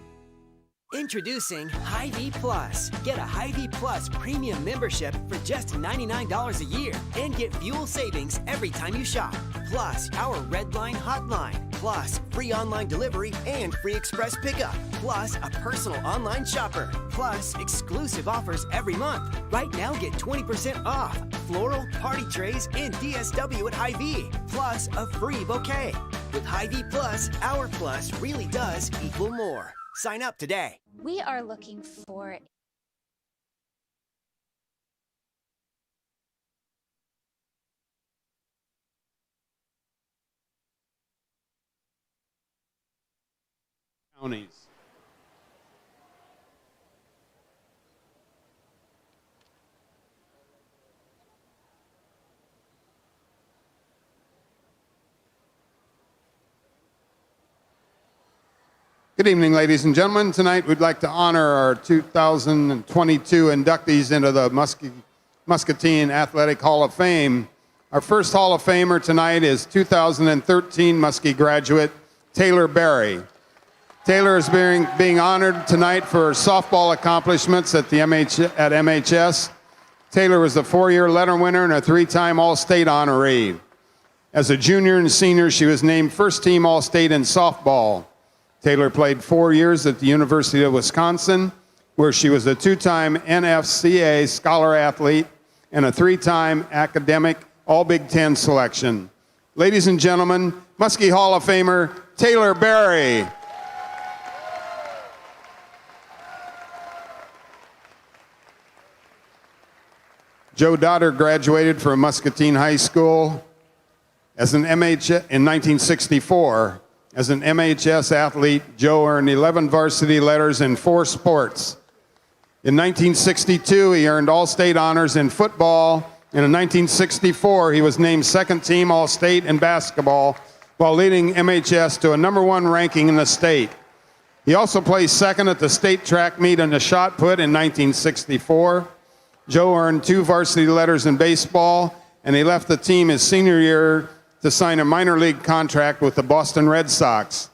Introducing Hy-Vee Plus. Get a Hy-Vee Plus premium membership for just $99 a year and get fuel savings every time you shop. Plus, our Red Line hotline. Plus, free online delivery and free express pickup. Plus, a personal online shopper. Plus, exclusive offers every month. Right now, get 20% off floral, party trays, and DSW at Hy-Vee. Plus, a free bouquet. With Hy-Vee Plus, our plus really does equal more. Sign up today. We are looking for counties. Good evening, ladies and gentlemen. Tonight we'd like to honor our 2022 inductees into the Muscatine Athletic Hall of Fame. Our first Hall of Famer tonight is 2013 Muskie graduate Taylor Berry. Taylor is being honored tonight for softball accomplishments at MHS. Taylor was a 4-year letter winner and a 3-time All-State honoree. As a junior and senior, she was named first-team All-State in softball. Taylor played 4 years at the University of Wisconsin, where she was a 2-time NFCA Scholar Athlete and a 3-time academic All-Big Ten selection. Ladies and gentlemen, Muskie Hall of Famer Taylor Berry. Joe Dodder graduated from Muscatine High School as an MH in 1964. As an MHS athlete, Joe earned 11 varsity letters in 4 sports. In 1962, he earned All-State honors in football, and in 1964, he was named second-team All-State in basketball while leading MHS to a #1 ranking in the state. He also placed second at the state track meet in the shot put in 1964. Joe earned 2 varsity letters in baseball, and he left the team his senior year to sign a minor league contract with the Boston Red Sox.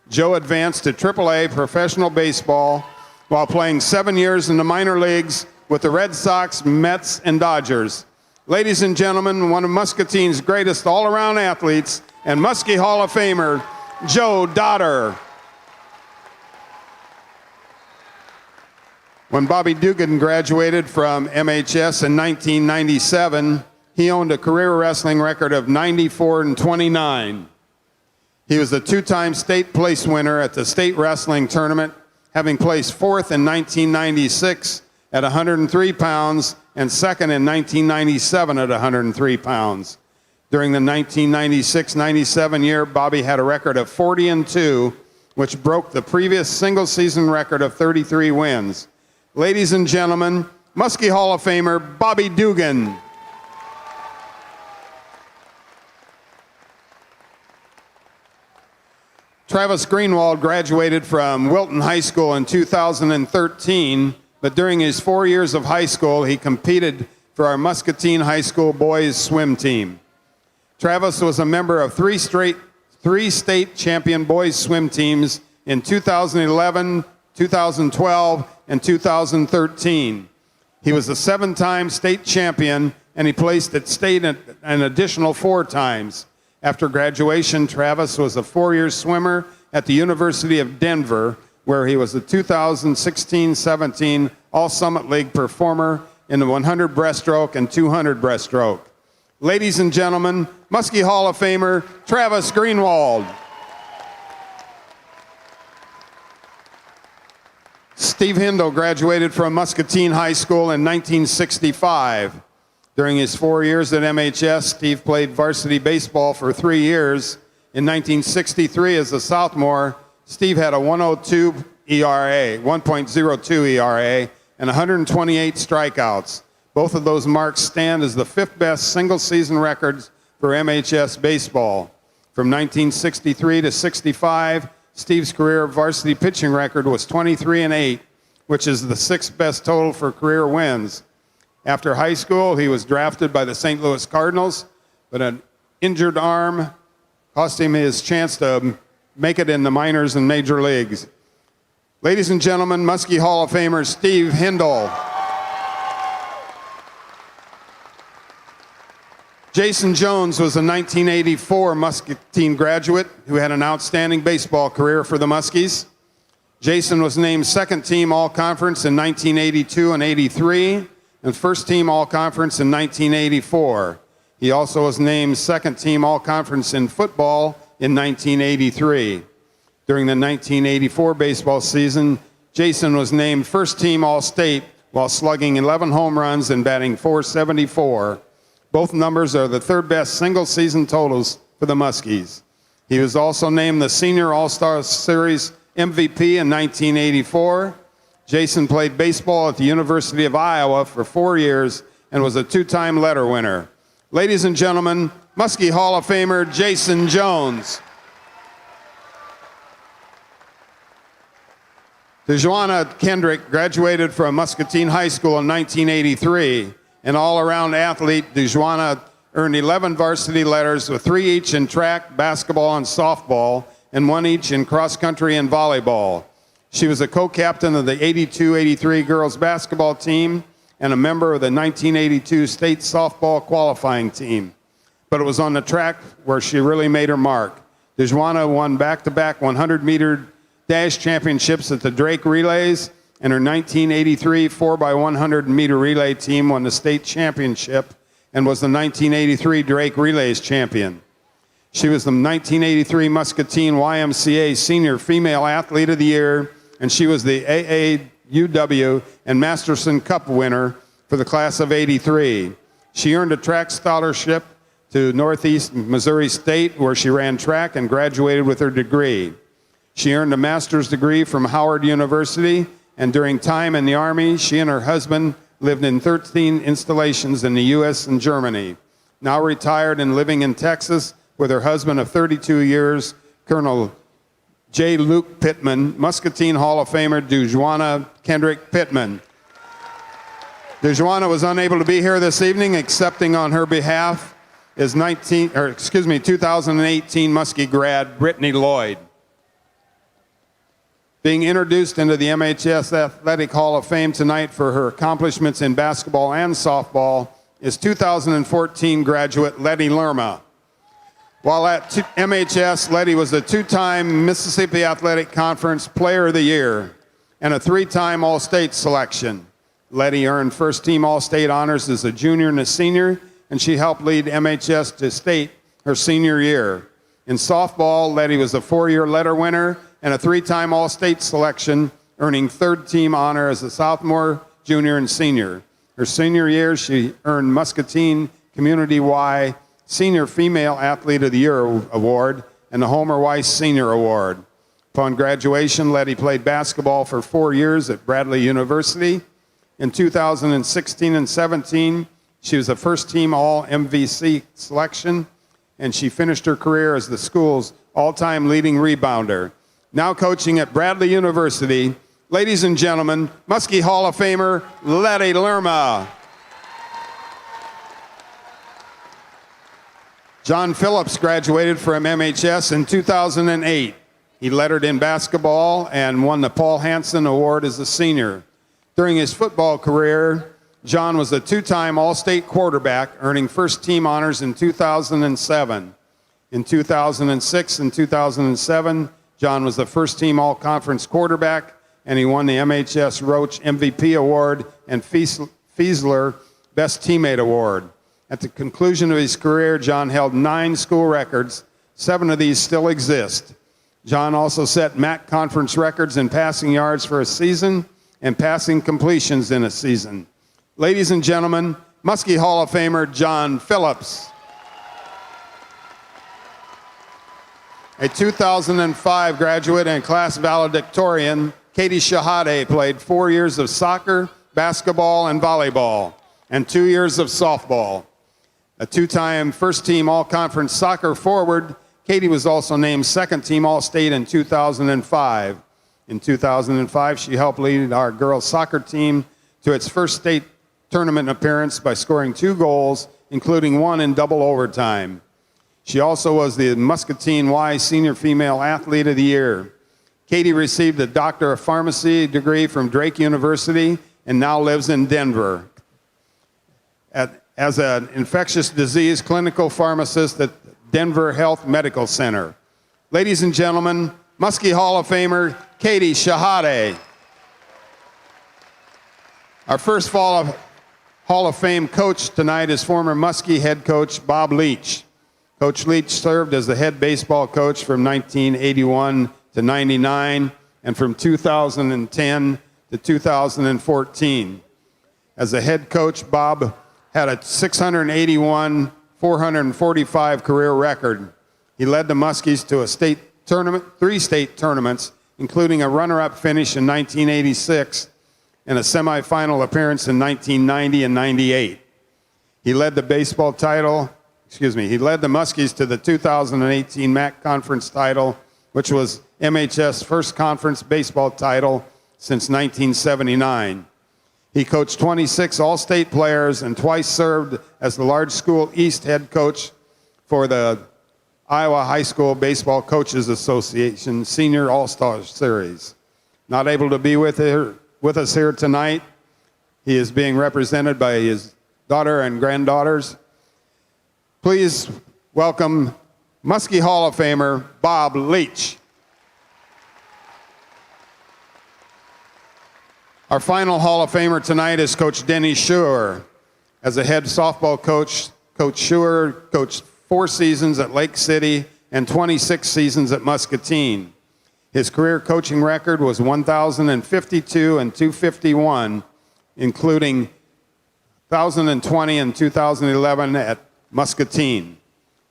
Joe advanced to AAA professional baseball while playing 7 years in the minor leagues with the Red Sox, Mets, and Dodgers. Ladies and gentlemen, one of Muscatine's greatest all-around athletes and Muskie Hall of Famer, Joe Dodder. When Bobby Dugan graduated from MHS in 1997, he owned a career wrestling record of 94-29. He was a 2-time state place winner at the state wrestling tournament, having placed 4th in 1996 at 103 pounds and 2nd in 1997 at 103 pounds. During the 1996-97 year, Bobby had a record of 40-2, which broke the previous single-season record of 33 wins. Ladies and gentlemen, Muskie Hall of Famer Bobby Dugan. Travis Greenwald graduated from Wilton High School in 2013, but during his 4 years of high school, he competed for our Muscatine High School boys swim team. Travis was a member of 3 state champion boys swim teams in 2011, 2012, and 2013. He was a 7-time state champion, and he placed at state an additional 4 times. After graduation, Travis was a 4-year swimmer at the University of Denver, where he was a 2016-17 All-Summit League performer in the 100 breaststroke and 200 breaststroke. Ladies and gentlemen, Muskie Hall of Famer Travis Greenwald. Steve Hindle graduated from Muscatine High School in 1965. During his 4 years at MHS, Steve played varsity baseball for 3 years. In 1963, as a sophomore, Steve had a 1.02 ERA, and 128 strikeouts. Both of those marks stand as the 5th best single-season records for MHS baseball. From 1963 to 65, Steve's career varsity pitching record was 23-8, which is the 6th best total for career wins. After high school, he was drafted by the St. Louis Cardinals, but an injured arm cost him his chance to make it in the minors and major leagues. Ladies and gentlemen, Muskie Hall of Famer Steve Hindle. Jason Jones was a 1984 Muscatine graduate who had an outstanding baseball career for the Muskies. Jason was named second team All-Conference in 1982 and 83, and first team All-Conference in 1984. He also was named second team All-Conference in football in 1983. During the 1984 baseball season, Jason was named first team All-State while slugging 11 home runs and batting .474. Both numbers are the third best single season totals for the Muskies. He was also named the Senior All-Star Series MVP in 1984. Jason played baseball at the University of Iowa for 4 years and was a two-time letter winner. Ladies and gentlemen, Muskie Hall of Famer Jason Jones. Joanna Kendrick graduated from Muscatine High School in 1983. An all-around athlete, Joanna earned 11 varsity letters with 3 each in track, basketball, and softball, and 1 each in cross-country and volleyball. She was a co-captain of the 82-83 girls basketball team and a member of the 1982 state softball qualifying team. But it was on the track where she really made her mark. Joanna won back-to-back 100-meter dash championships at the Drake Relays, and her 1983 4x100-meter relay team won the state championship and was the 1983 Drake Relays champion. She was the 1983 Muscatine YMCA Senior Female Athlete of the Year, and she was the AAUW and Masterson Cup winner for the class of '83. She earned a track scholarship to Northeast Missouri State, where she ran track and graduated with her degree. She earned a master's degree from Howard University, and during time in the Army, she and her husband lived in 13 installations in the U.S. and Germany. Now retired and living in Texas with her husband of 32 years, Colonel J. Luke Pittman, Muscatine Hall of Famer Joanna Kendrick Pittman. Joanna was unable to be here this evening, accepting on her behalf is 2018 Muskie grad Brittany Lloyd. Being introduced into the MHS Athletic Hall of Fame tonight for her accomplishments in basketball and softball is 2014 graduate Letty Lerma. While at MHS, Letty was a 2-time Mississippi Athletic Conference Player of the Year and a 3-time All-State selection. Letty earned first-team All-State honors as a junior and a senior, and she helped lead MHS to state her senior year. In softball, Letty was a 4-year letter winner and a 3-time All-State selection, earning third-team honor as a sophomore, junior, and senior. Her senior year, she earned Muscatine Community Y Senior Female Athlete of the Year Award and the Homer Weiss Senior Award. Upon graduation, Letty played basketball for 4 years at Bradley University. In 2016 and 17, she was a first-team All-MVC selection, and she finished her career as the school's all-time leading rebounder. Now coaching at Bradley University, ladies and gentlemen, Muskie Hall of Famer Letty Lerma. John Phillips graduated from MHS in 2008. He lettered in basketball and won the Paul Hansen Award as a senior. During his football career, John was a 2-time All-State quarterback, earning first-team honors in 2007. In 2006 and 2007, John was the first-team All-Conference quarterback, and he won the MHS Roach MVP Award and Fiesler Best Teammate Award. At the conclusion of his career, John held 9 school records. 7 of these still exist. John also set MAC conference records in passing yards for a season and passing completions in a season. Ladies and gentlemen, Muskie Hall of Famer John Phillips. A 2005 graduate and class valedictorian, Katie Shahade played 4 years of soccer, basketball, and volleyball, and 2 years of softball. A 2-time first-team all-conference soccer forward, Katie was also named second-team All-State in 2005. In 2005, she helped lead our girls soccer team to its first state tournament appearance by scoring 2 goals, including 1 in double overtime. She also was the Muscatine Y Senior Female Athlete of the Year. Katie received a Doctor of Pharmacy degree from Drake University and now lives in Denver as an infectious disease clinical pharmacist at Denver Health Medical Center. Ladies and gentlemen, Muskie Hall of Famer Katie Shahade. Our first Hall of Fame coach tonight is former Muskie head coach Bob Leach. Coach Leach served as the head baseball coach from 1981 to 99 and from 2010 to 2014. As a head coach, Bob had a 681, 445 career record. He led the Muskies to a state tournament, 3 state tournaments, including a runner-up finish in 1986 and a semifinal appearance in 1990 and 98. He led the Muskies to the 2018 MAC Conference title, which was MHS' first conference baseball title since 1979. He coached 26 All-State players and twice served as the Large School East head coach for the Iowa High School Baseball Coaches Association Senior All-Star Series. Not able to be with us here tonight, he is being represented by his daughter and granddaughters. Please welcome Muskie Hall of Famer Bob Leach. Our final Hall of Famer tonight is Coach Denny Shurer. As a head softball coach, Coach Shurer coached 4 seasons at Lake City and 26 seasons at Muscatine. His career coaching record was 1,052 and 251, including 1,020 and 2011 at Muscatine.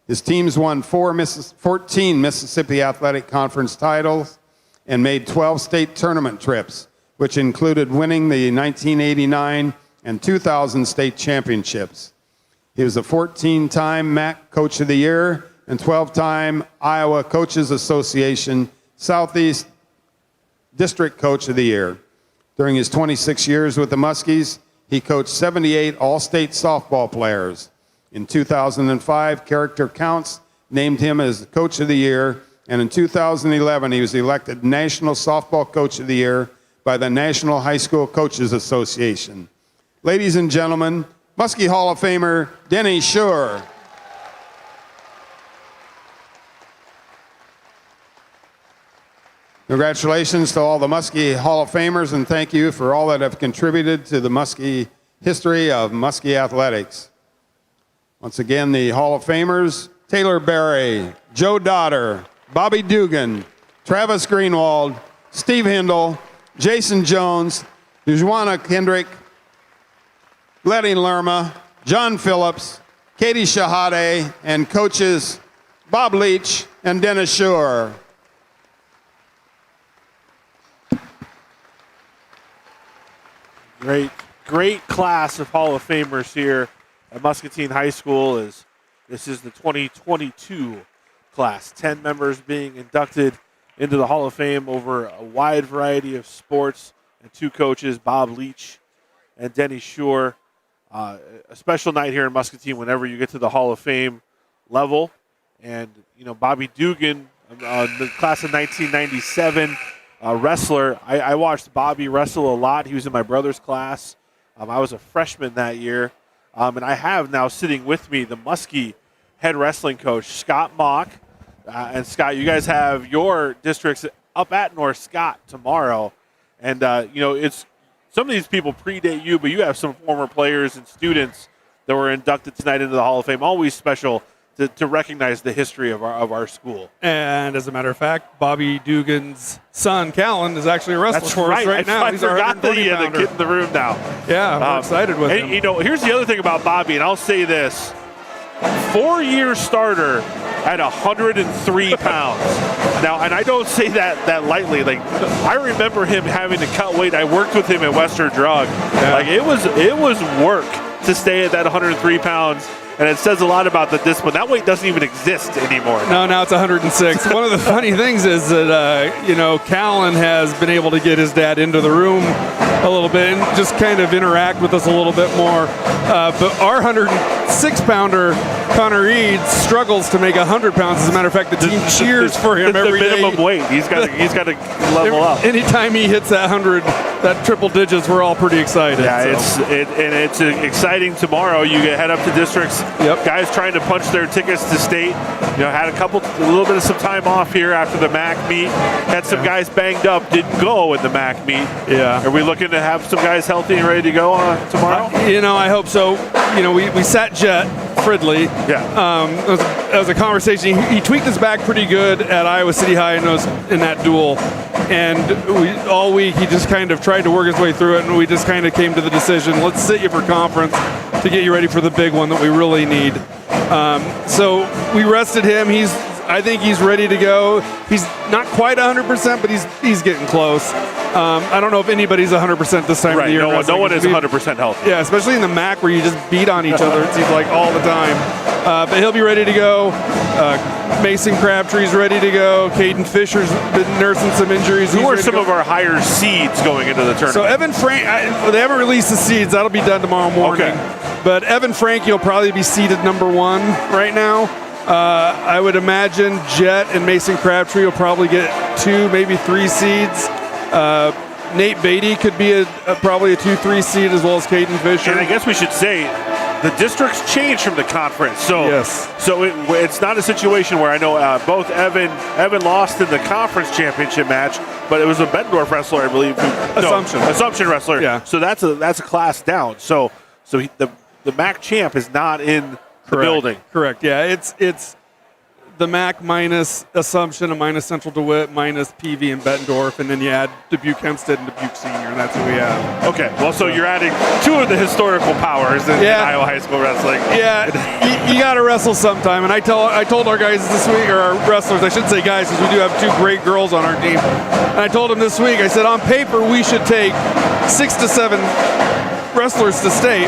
His teams won 14 Mississippi Athletic Conference titles and made 12 state tournament trips, which included winning the 1989 and 2000 state championships. He was a 14-time MAC Coach of the Year and 12-time Iowa Coaches Association Southeast District Coach of the Year. During his 26 years with the Muskies, he coached 78 All-State softball players. In 2005, Character Counts named him as Coach of the Year, and in 2011, he was elected National Softball Coach of the Year by the National High School Coaches Association. Ladies and gentlemen, Muskie Hall of Famer Denny Shurer. Congratulations to all the Muskie Hall of Famers, and thank you for all that have contributed to the Muskie history of Muskie athletics. Once again, the Hall of Famers: Taylor Berry, Joe Dodder, Bobby Dugan, Travis Greenwald, Steve Hindle, Jason Jones, Joanna Kendrick, Letty Lerma, John Phillips, Katie Shahade, and coaches Bob Leach and Dennis Shurer. Great class of Hall of Famers here at Muscatine High School. This is the 2022 class. 10 members being inducted into the Hall of Fame over a wide variety of sports, and 2 coaches, Bob Leach and Denny Shurer. A special night here in Muscatine whenever you get to the Hall of Fame level. And, you know, Bobby Dugan, the class of 1997 wrestler. I watched Bobby wrestle a lot. He was in my brother's class. I was a freshman that year. And I have now sitting with me the Muskie head wrestling coach, Scott Mock. And Scott, you guys have your districts up at North Scott tomorrow. And, you know, it's some of these people predate you, but you have some former players and students that were inducted tonight into the Hall of Fame. Always special to recognize the history of our school. And as a matter of fact, Bobby Dugan's son, Callan, is actually a wrestler for us right now. I forgot that he had a kid in the room now. Yeah, we're excited with him. You know, here's the other thing about Bobby, and I'll say this. 4-year starter at 103 pounds. Now, and I don't say that lightly. Like, I remember him having to cut weight. I worked with him at Western Drug. Yeah. Like, it was work to stay at that 103 pounds and it says a lot about the discipline. That weight doesn't even exist anymore. No, now it's 106. One of the funny things is that, Callan has been able to get his dad into the room a little bit and just kind of interact with us a little bit more. But our 106-pounder, Connor Eads, struggles to make 100 pounds. As a matter of fact, the team cheers for him every day. It's the minimum weight. He's got to level up. Anytime he hits that 100, that triple digits, we're all pretty excited. Yeah, it's exciting tomorrow. You head up to districts. Yep. Guys trying to punch their tickets to state. Had a little bit of some time off here after the MAC meet. Had some guys banged up, didn't go in the MAC meet. Yeah. Are we looking to have some guys healthy and ready to go tomorrow? I hope so. We sat Jet Fridley. Yeah. It was a conversation. He tweaked his back pretty good at Iowa City High in that duel. And all week he just kind of tried to work his way through it, and we just kind of came to the decision, let's sit you for conference to get you ready for the big one that we really need. So we rested him. I think he's ready to go. He's not quite 100%, but he's getting close. I don't know if anybody's 100% this time of the year. No one is 100% healthy. Yeah, especially in the MAC where you just beat on each other, it seems like, all the time. But he'll be ready to go. Mason Crabtree's ready to go. Caden Fisher's been nursing some injuries. Who are some of our higher seeds going into the tournament? So Evan Frank, they haven't released the seeds. That'll be done tomorrow morning. Okay. But Evan Frankie will probably be seeded number 1 right now. I would imagine Jet and Mason Crabtree will probably get 2, maybe 3 seeds. Nate Beatty could be probably a 2-3 seed, as well as Caden Fisher. And I guess we should say the districts changed from the conference. So, yes. So it's not a situation where I know both Evan lost in the conference championship match, but it was a Bettendorf wrestler, I believe. Assumption wrestler. Yeah. So that's a class down. So the MAC champ is not in the building. Correct. Yeah. It's the MAC minus Assumption and minus Central DeWitt minus PV and Bettendorf, and then you add Dubuque Hempstead and Dubuque Senior, and that's who we have. Okay, well, so you're adding 2 of the historical powers in Iowa high school wrestling. Yeah, you got to wrestle sometime, and I told our guys this week, or our wrestlers, I should say guys, because we do have 2 great girls on our team, and I told them this week, I said, on paper, we should take 6 to 7 wrestlers to state,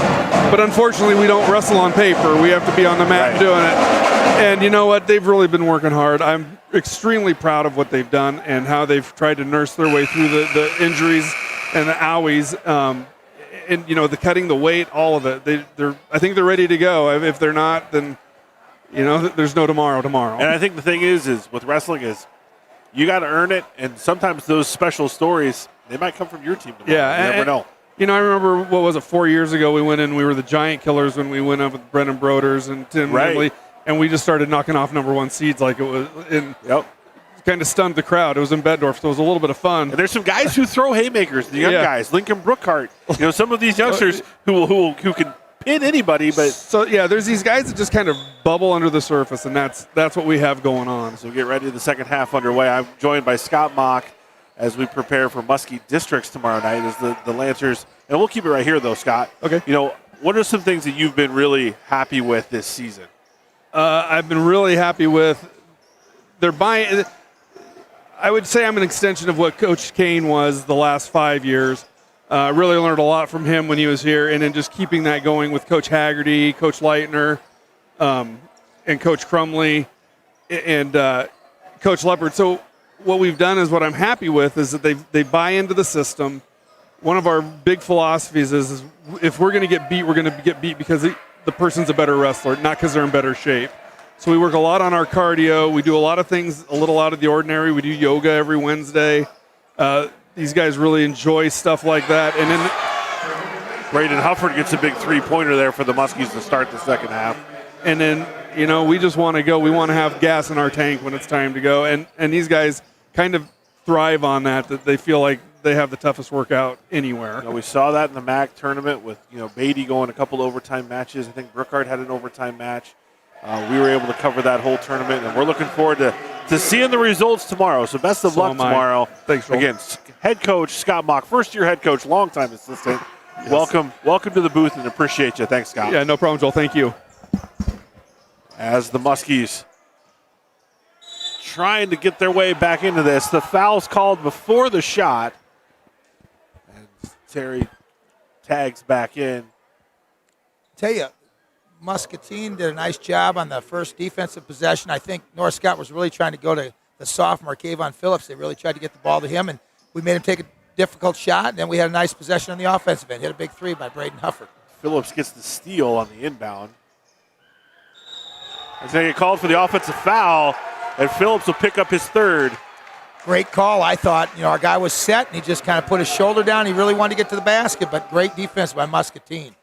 but unfortunately we don't wrestle on paper. We have to be on the mat doing it. And you know what? They've really been working hard. I'm extremely proud of what they've done and how they've tried to nurse their way through the injuries and the owies. And the cutting the weight, all of it. I think they're ready to go. If they're not, then there's no tomorrow. And I think the thing is with wrestling is you got to earn it, and sometimes those special stories, they might come from your team tomorrow. Yeah, you never know. I remember, 4 years ago, we went in, we were the Giant Killers when we went up with Brendan Broders and Tim Ridley, and we just started knocking off number 1 seeds like it was kind of stunned the crowd. It was in Bettendorf, so it was a little bit of fun. And there's some guys who throw haymakers, the young guys, Lincoln Brookhart, some of these youngsters who can pin anybody. But so, there's these guys that just kind of bubble under the surface, and that's what we have going on. So get ready, the second half underway. I'm joined by Scott Mock as we prepare for Muskie Districts tomorrow night as the Lancers. And we'll keep it right here, though, Scott. Okay. What are some things that you've been really happy with this season? I've been really happy with their buying. I would say I'm an extension of what Coach Kane was the last 5 years. Really learned a lot from him when he was here, and then just keeping that going with Coach Haggerty, Coach Leitner, and Coach Crumley, and Coach Leopard. So what we've done is what I'm happy with is that they buy into the system. One of our big philosophies is if we're going to get beat, we're going to get beat because the person's a better wrestler, not because they're in better shape. So we work a lot on our cardio. We do a lot of things a little out of the ordinary. We do yoga every Wednesday. These guys really enjoy stuff like that. And then Braden Hufford gets a big 3-pointer there for the Muskies to start the second half. And then, we just want to go. We want to have gas in our tank when it's time to go. And these guys kind of thrive on that they feel like they have the toughest workout anywhere. We saw that in the MAC tournament with, Beatty going a couple overtime matches. I think Brookhart had an overtime match. We were able to cover that whole tournament, and we're looking forward to seeing the results tomorrow. So best of luck tomorrow. Thanks, Joel. Again, head coach Scott Mock, first-year head coach, longtime assistant. Yes. Welcome to the booth, and appreciate you. Thanks, Scott. Yeah, no problem, Joel. Thank you. As the Muskies trying to get their way back into this, the foul's called before the shot. And Terry tags back in. Tell you, Muscatine did a nice job on the first defensive possession. I think North Scott was really trying to go to the sophomore, Kavon Phillips. They really tried to get the ball to him, and we made him take a difficult shot, and then we had a nice possession on the offensive end. Hit a big three by Braden Hufford. Phillips gets the steal on the inbound. As they get called for the offensive foul, and Phillips will pick up his third. Great call, I thought. Our guy was set, and he just kind of put his shoulder down. He really wanted to get to the basket, but great defense by Muscatine.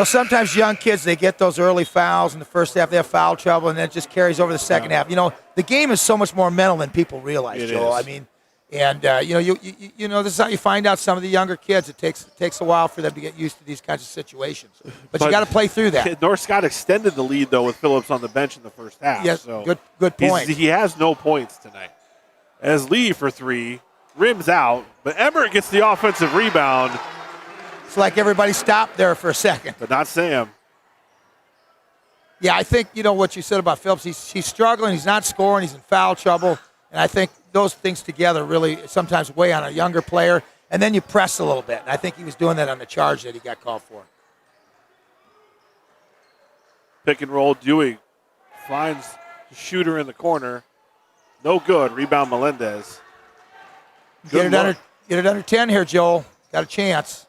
Sometimes young kids, they get those early fouls in the first half. They have foul trouble, and then it just carries over the second half. The game is so much more mental than people realize, Joel. I mean, and this is how you find out some of the younger kids. It takes a while for them to get used to these kinds of situations. But you got to play through that. North Scott extended the lead though with Phillips on the bench in the first half. Yes, so good point. He has no points tonight. As Lee for three, rims out, but Emmert gets the offensive rebound. It's like everybody stopped there for a second. But not Sam. Yeah, I think what you said about Phillips. He's struggling. He's not scoring. He's in foul trouble. And I think those things together really sometimes weigh on a younger player. And then you press a little bit. And I think he was doing that on the charge that he got called for. Pick and roll. Dewey finds the shooter in the corner. No good. Rebound Melendez. Get it under 10 here, Joel. Got a chance.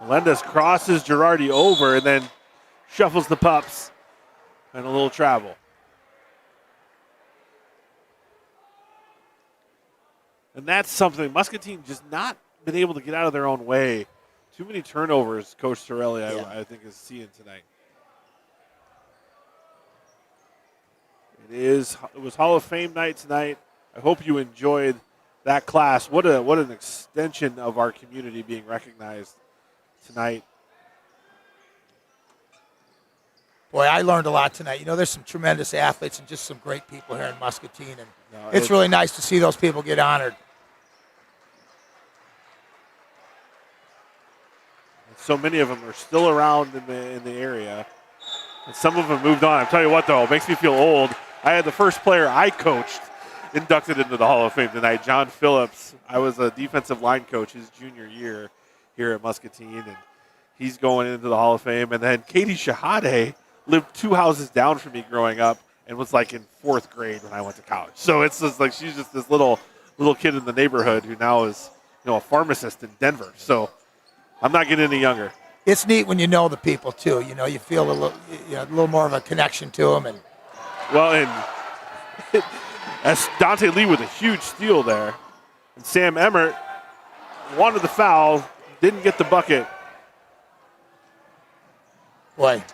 Melendez crosses Girardi over and then shuffles the pups and a little travel. And that's something Muscatine just not been able to get out of their own way. Too many turnovers, Coach Torelli, I think, is seeing tonight. It was Hall of Fame night tonight. I hope you enjoyed that class. What an extension of our community being recognized tonight. Boy, I learned a lot tonight. There's some tremendous athletes and just some great people here in Muscatine, and it's really nice to see those people get honored. So many of them are still around in the area, and some of them moved on. I'll tell you what, though, it makes me feel old. I had the first player I coached inducted into the Hall of Fame tonight, John Phillips. I was a defensive line coach his junior year here at Muscatine, and he's going into the Hall of Fame. And then Katie Shahade lived 2 houses down from me growing up and was like in 4th grade when I went to college. So it's just like she's just this little kid in the neighborhood who now is a pharmacist in Denver. So I'm not getting any younger. It's neat when you know the people too. You feel a little more of a connection to them. And as Dante Lee with a huge steal there, and Sam Emmert wanted the foul, didn't get the bucket. Boy,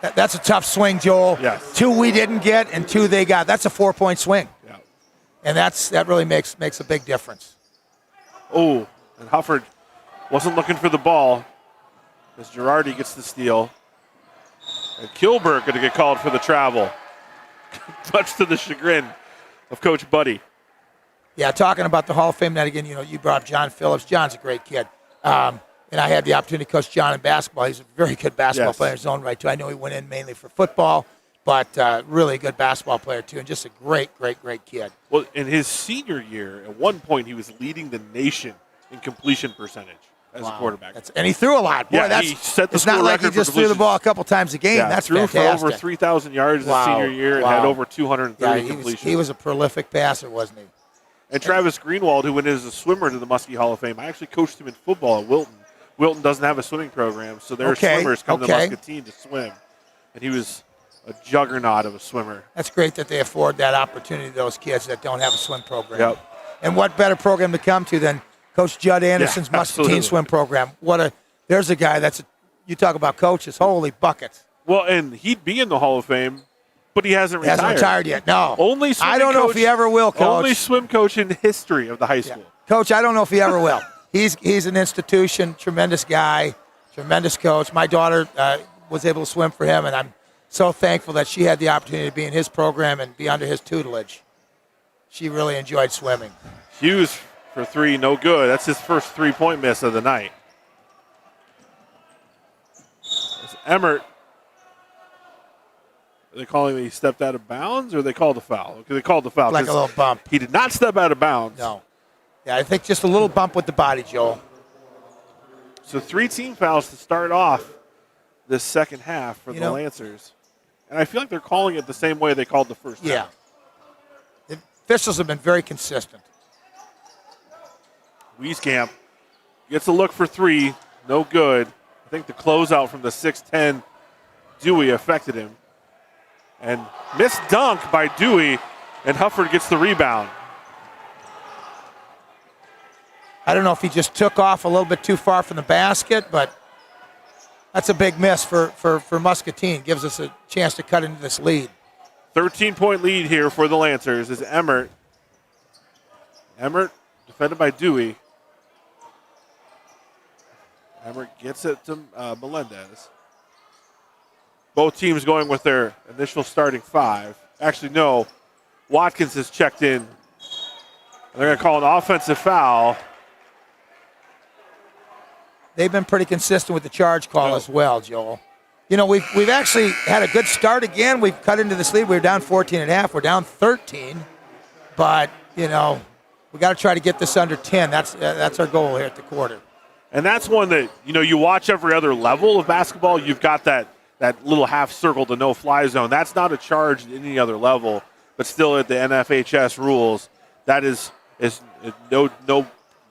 that's a tough swing, Joel. Yes. 2 we didn't get and 2 they got. That's a 4-point swing. Yeah. And that really makes a big difference. Oh, and Hufford wasn't looking for the ball as Girardi gets the steal. And Kilberg going to get called for the travel, much to the chagrin of Coach Buddy. Yeah, talking about the Hall of Fame night again, you brought up John Phillips. John's a great kid. And I had the opportunity to coach John in basketball. He's a very good basketball player in his own right, too. I know he went in mainly for football, but really a good basketball player, too, and just a great, great, great kid. Well, in his senior year, at one point, he was leading the nation in completion percentage as a quarterback. And he threw a lot. Boy, he set the it's not like he record just threw the ball a couple times a game. Yeah, that's threw fantastic. for over 3,000 yards his senior year and had over 230 completions. He was a prolific passer, wasn't he? And Travis Greenwald, who went in as a swimmer to the Muskie Hall of Fame, I actually coached him in football at Wilton. Wilton doesn't have a swimming program, so their swimmers come to Muscatine to swim. And he was a juggernaut of a swimmer. That's great that they afford that opportunity to those kids that don't have a swim program. Yep. And what better program to come to than Coach Judd Anderson's Muscatine swim program? There's a guy you talk about coaches, holy buckets. Well, and he'd be in the Hall of Fame, but he hasn't retired. He hasn't retired yet, no. I don't know if he ever will, Coach. Only swim coach in the history of the high school. Yeah. Coach, I don't know if he ever will. He's an institution, tremendous guy, tremendous coach. My daughter was able to swim for him, and I'm so thankful that she had the opportunity to be in his program and be under his tutelage. She really enjoyed swimming. Hughes for 3, no good. That's his first 3-point miss of the night. It's Emmert. Are they calling that he stepped out of bounds, or they called the foul? Okay, they called the foul. Like a little bump. He did not step out of bounds. No. Yeah, I think just a little bump with the body, Joel. So 3 team fouls to start off this second half for You the know- Lancers. And I feel like they're calling it the same way they called the first Yeah. half. The officials have been very consistent. Wieskamp gets a look for three. No good. I think the closeout from the 6'10 Dewey affected him. And missed dunk by Dewey, and Hufford gets the rebound. I don't know if he just took off a little bit too far from the basket, but that's a big miss for Muscatine. Gives us a chance to cut into this lead. 13-point lead here for the Lancers is Emmert. Emmert defended by Dewey. Emmert gets it to Melendez. Both teams going with their initial starting five. Actually, no. Watkins has checked in. They're going to call an offensive foul. They've been pretty consistent with the charge call as well, Joel. You know, we've actually had a good start again. We've cut into this lead. We were down 14 and a half. We're down 13. But, you know, we got to try to get this under 10. That's our goal here at the quarter. And that's one that, you know, you watch every other level of basketball. You've got that little half circle to no-fly zone. That's not a charge at any other level. But still at the NFHS rules, that is no,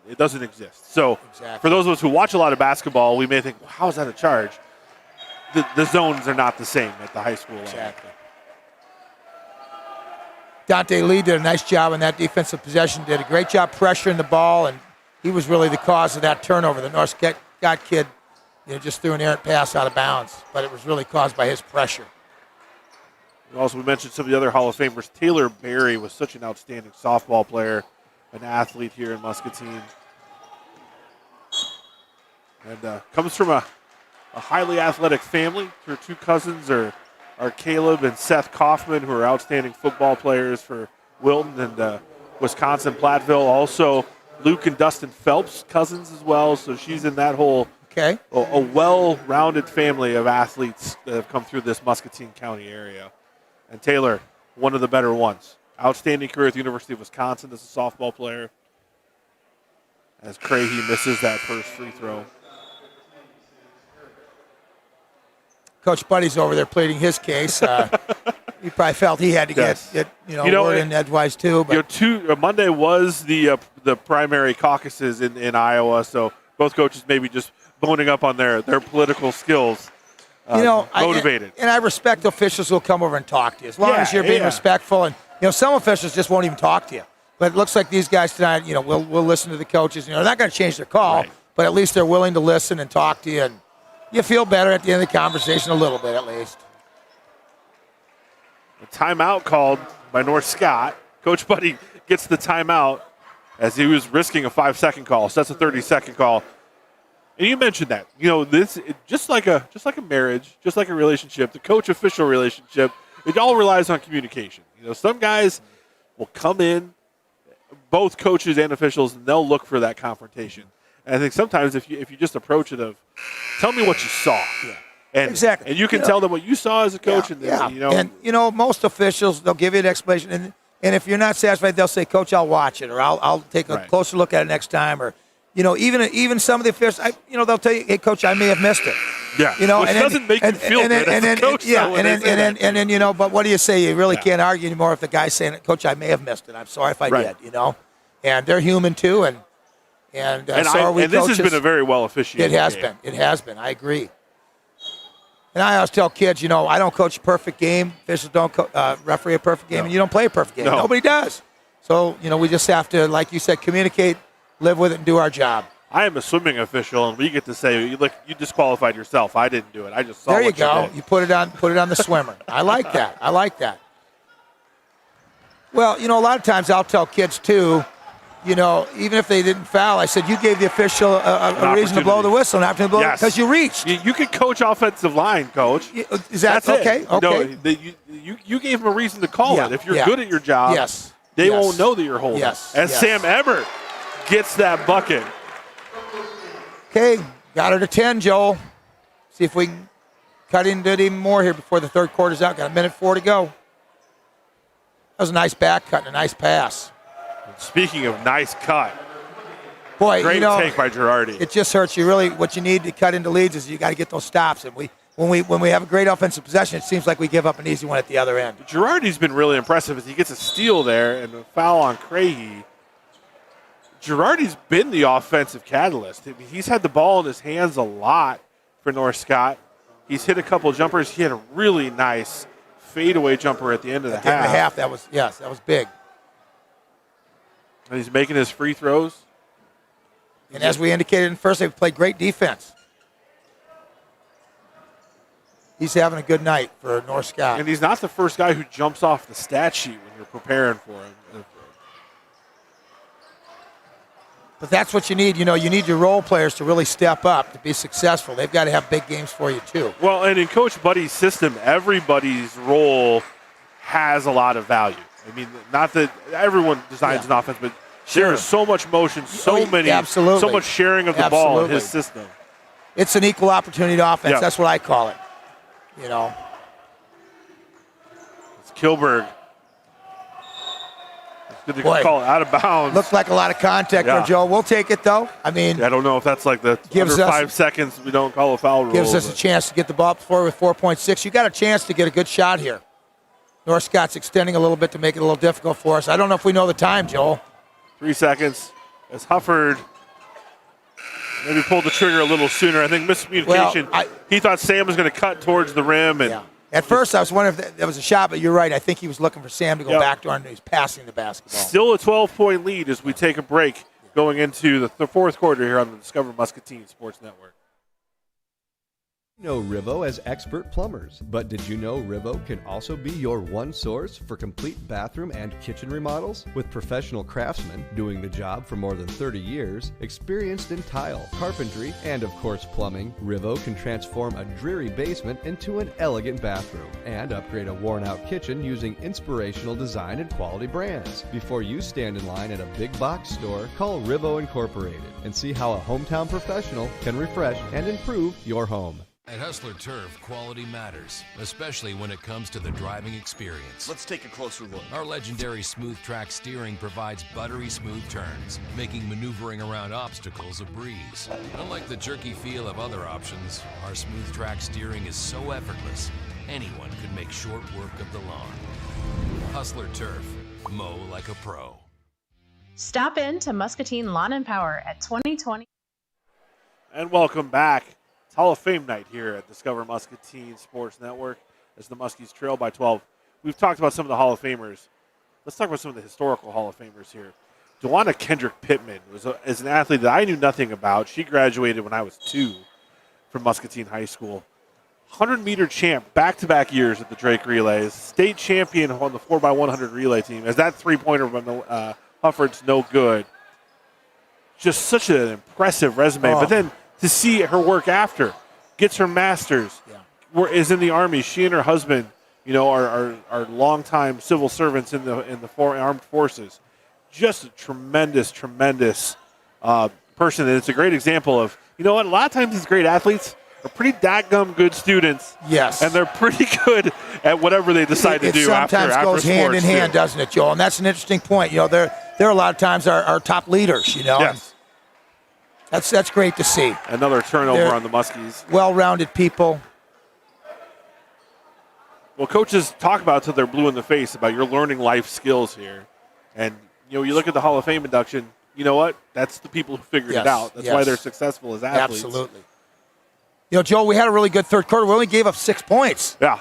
it doesn't exist. So Exactly. for those of us who watch a lot of basketball, we may think, well, how is that a charge? The zones are not the same at the high school level. Exactly. Dante Lee did a nice job in that defensive possession, did a great job pressuring the ball, and he was really the cause of that turnover. The North Scott kid, you know, just threw an errant pass out of bounds, but it was really caused by his pressure. Also, we mentioned some of the other Hall of Famers. Taylor Berry was such an outstanding softball player, an athlete here in Muscatine. And comes from a highly athletic family. Her two cousins are Caleb and Seth Kaufman, who are outstanding football players for Wilton and Wisconsin Platteville. Also, Luke and Dustin Phelps, cousins as well. So she's in that whole a well-rounded family of athletes that have come through this Muscatine County area. And Taylor, one of the better ones. Outstanding career at the University of Wisconsin as a softball player. As Crahey misses that first free throw. Coach Buddy's over there pleading his case. He probably felt he had to get word in edgewise too. But Monday was the primary caucuses in Iowa, so both coaches maybe just boning up on their political skills. Motivated. I respect officials who'll come over and talk to you as long as you're being respectful. And some officials just won't even talk to you. But it looks like these guys tonight, we'll listen to the coaches. They're not going to change their call, but at least they're willing to listen and talk to you. And you feel better at the end of the conversation a little bit at least. A timeout called by North Scott. Coach Buddy gets the timeout as he was risking a 5-second call. So that's a 30-second call. And you mentioned that, this just like a marriage, just like a relationship, the coach-official relationship, it all relies on communication. Some guys will come in, both coaches and officials, and they'll look for that confrontation. And I think sometimes if you just approach it of, tell me what you saw, and exactly, and you can tell them what you saw as a coach, and most officials, they'll give you an explanation, and if you're not satisfied, they'll say, Coach, I'll watch it, or I'll take a closer look at it next time, or. Even some of the officials, they'll tell you, "Hey, Coach, I may have missed it." Yeah, which doesn't make you feel good as a coach. And then but what do you say? You really can't argue anymore if the guy's saying, "Coach, I may have missed it. I'm sorry if I did." And they're human too, and so are we. And this has been a very well officiated. It has been. It has been. I agree. And I always tell kids, I don't coach a perfect game. Officials don't referee a perfect game, and you don't play a perfect game. Nobody does. So we just have to, like you said, communicate. Live with it and do our job. I am a swimming official, and we get to say, you disqualified yourself. I didn't do it. I just saw there you what go. You did. You put it on the swimmer. I like that. Well, a lot of times I'll tell kids too, even if they didn't foul, I said, you gave the official a reason to blow the whistle, not to blow because you reached. You can coach offensive line, Coach. Is that That's okay? It. Okay. No, you gave them a reason to call it. If you're good at your job, they won't know that you're holding. Sam Emmert gets that bucket. Okay, got her to 10, Joel. See if we can cut into it even more here before the third quarter's out. Got a minute 4 to go. That was a nice back cut and a nice pass. Speaking of nice cut, boy, great take by Girardi. It just hurts you. Really, what you need to cut into leads is you got to get those stops, and we when we have a great offensive possession, it seems like we give up an easy one at the other end. Girardi's been really impressive as he gets a steal there and a foul on Craigie. Girardi's been the offensive catalyst. I mean, he's had the ball in his hands a lot for North Scott. He's hit a couple jumpers. He had a really nice fadeaway jumper at the end of the half. At the half, that was big. And he's making his free throws. And as we indicated in first, they've played great defense. He's having a good night for North Scott. And he's not the first guy who jumps off the stat sheet when you're preparing for him. But that's what you need. You need your role players to really step up to be successful. They've got to have big games for you, too. Well, and in Coach Buddy's system, everybody's role has a lot of value. I mean, not that everyone designs an offense, but there is so much motion, so much sharing of the ball in his system. It's an equal opportunity offense. Yeah. That's what I call it. It's Kilberg. It's good to call it out of bounds. Looks like a lot of contact there, Joe. We'll take it, though. I mean, I don't know if that's like the under 5 seconds we don't call a foul rule. Gives us a chance to get the ball up forward with 4.6. You got a chance to get a good shot here. North Scott's extending a little bit to make it a little difficult for us. I don't know if we know the time, Joel. 3 seconds. As Hufford maybe pulled the trigger a little sooner. I think miscommunication. He thought Sam was going to cut towards the rim. And at first, I was wondering if that was a shot, but you're right. I think he was looking for Sam to go back to him, and he's passing the basketball. Still a 12-point lead as we take a break going into the fourth quarter here on the Discover Muscatine Sports Network. You know Rivo as expert plumbers, but did you know Rivo can also be your one source for complete bathroom and kitchen remodels? With professional craftsmen doing the job for more than 30 years, experienced in tile, carpentry, and of course plumbing, Rivo can transform a dreary basement into an elegant bathroom and upgrade a worn-out kitchen using inspirational design and quality brands. Before you stand in line at a big box store, call Rivo Incorporated and see how a hometown professional can refresh and improve your home. At Hustler Turf, quality matters, especially when it comes to the driving experience. Let's take a closer look. Our legendary Smooth Track steering provides buttery smooth turns, making maneuvering around obstacles a breeze. Unlike the jerky feel of other options, our Smooth Track steering is so effortless, anyone could make short work of the lawn. Hustler Turf, mow like a pro. Stop in to Muscatine Lawn and Power at 2020. And welcome back. Hall of Fame night here at Discover Muscatine Sports Network as the Muskies trail by 12. We've talked about some of the Hall of Famers. Let's talk about some of the historical Hall of Famers here. Dwana Kendrick Pittman is an athlete that I knew nothing about. She graduated when I was 2 from Muscatine High School. 100-meter champ back-to-back years at the Drake Relays. State champion on the 4x100 relay team. As that three-pointer from Hufford's no good. Just such an impressive resume. But then to see her work after, gets her master's, is in the Army. She and her husband, are longtime civil servants in the armed forces. Just a tremendous person, and it's a great example of, a lot of times these great athletes are pretty dadgum good students. Yes. And they're pretty good at whatever they decide to do after sports. It sometimes goes hand in hand, doesn't it, Joel? And that's an interesting point. They're a lot of times our top leaders, Yes. That's great to see. Another turnover on the Muskies. Well-rounded people. Well, coaches talk about till they're blue in the face about you're learning life skills here. And, you look at the Hall of Fame induction, you know what? That's the people who figured it out. That's why they're successful as athletes. Absolutely. Joel, we had a really good third quarter. We only gave up 6 points. Yeah.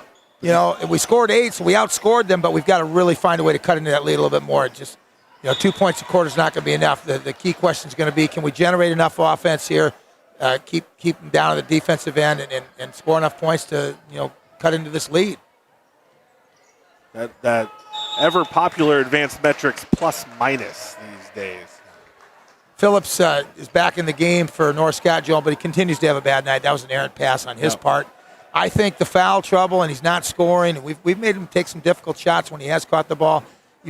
We scored 8, so we outscored them, but we've got to really find a way to cut into that lead a little bit more. Just 2 points a quarter is not going to be enough. The key question is going to be, can we generate enough offense here, keep them down on the defensive end, and score enough points to cut into this lead. That ever popular advanced metrics plus minus these days. Phillips is back in the game for North Scott, Joel, but he continues to have a bad night. That was an errant pass on his part. I think the foul trouble, and he's not scoring. And we've made him take some difficult shots when he has caught the ball.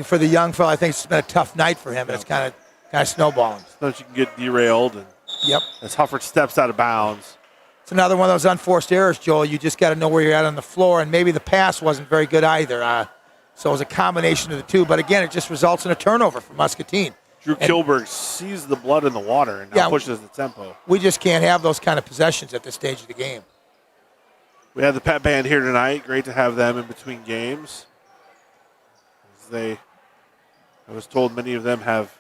For the young fella, I think it's been a tough night for him, and it's kind of snowballing. Sometimes you can get derailed, and as Hufford steps out of bounds. It's another one of those unforced errors, Joel. You just got to know where you're at on the floor, and maybe the pass wasn't very good either. So it was a combination of the two. But, again, it just results in a turnover for Muscatine. Drew Kilberg sees the blood in the water and now pushes the tempo. We just can't have those kind of possessions at this stage of the game. We have the pep band here tonight. Great to have them in between games. I was told many of them have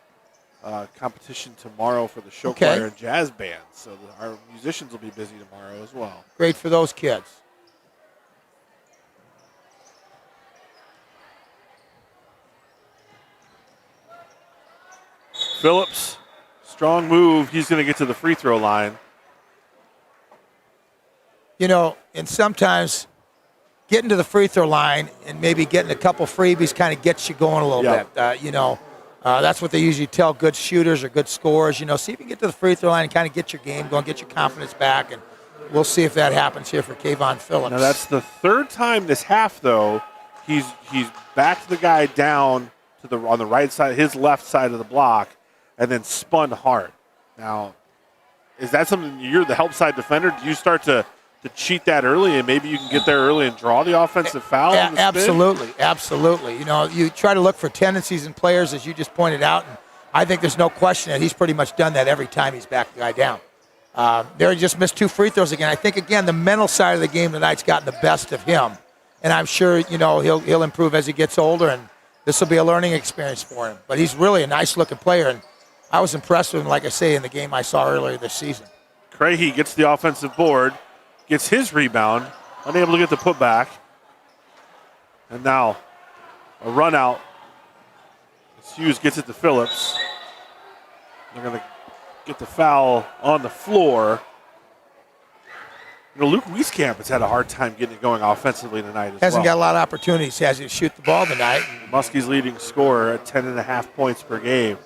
competition tomorrow for the show choir and jazz band. So our musicians will be busy tomorrow as well. Great for those kids. Phillips, strong move. He's going to get to the free throw line. You know, and sometimes getting to the free throw line and maybe getting a couple freebies kind of gets you going a little bit. That's what they usually tell good shooters or good scorers. You know, see if you can get to the free throw line and kind of get your game going, get your confidence back, and we'll see if that happens here for Kayvon Phillips. Now that's the third time this half, though. He's backed the guy down to on the right side, his left side of the block, and then spun hard. Now, is that something you're the help side defender? Do you start to cheat that early and maybe you can get there early and draw the offensive foul? Absolutely. You know, you try to look for tendencies in players, as you just pointed out, and I think there's no question that he's pretty much done that every time he's backed the guy down. There he just missed 2 free throws again. I think, again, the mental side of the game tonight's gotten the best of him, and I'm sure, you know, he'll improve as he gets older, and this will be a learning experience for him. But he's really a nice-looking player, and I was impressed with him, like I say, in the game I saw earlier this season. Crahy gets the offensive board, gets his rebound, unable to get the putback. And now a run out. Hughes gets it to Phillips. They're going to get the foul on the floor. You know, Luke Wieskamp has had a hard time getting it going offensively tonight as Hasn't got a lot of opportunities, has he, to shoot the ball tonight. Muskie's leading scorer at 10.5 points per game.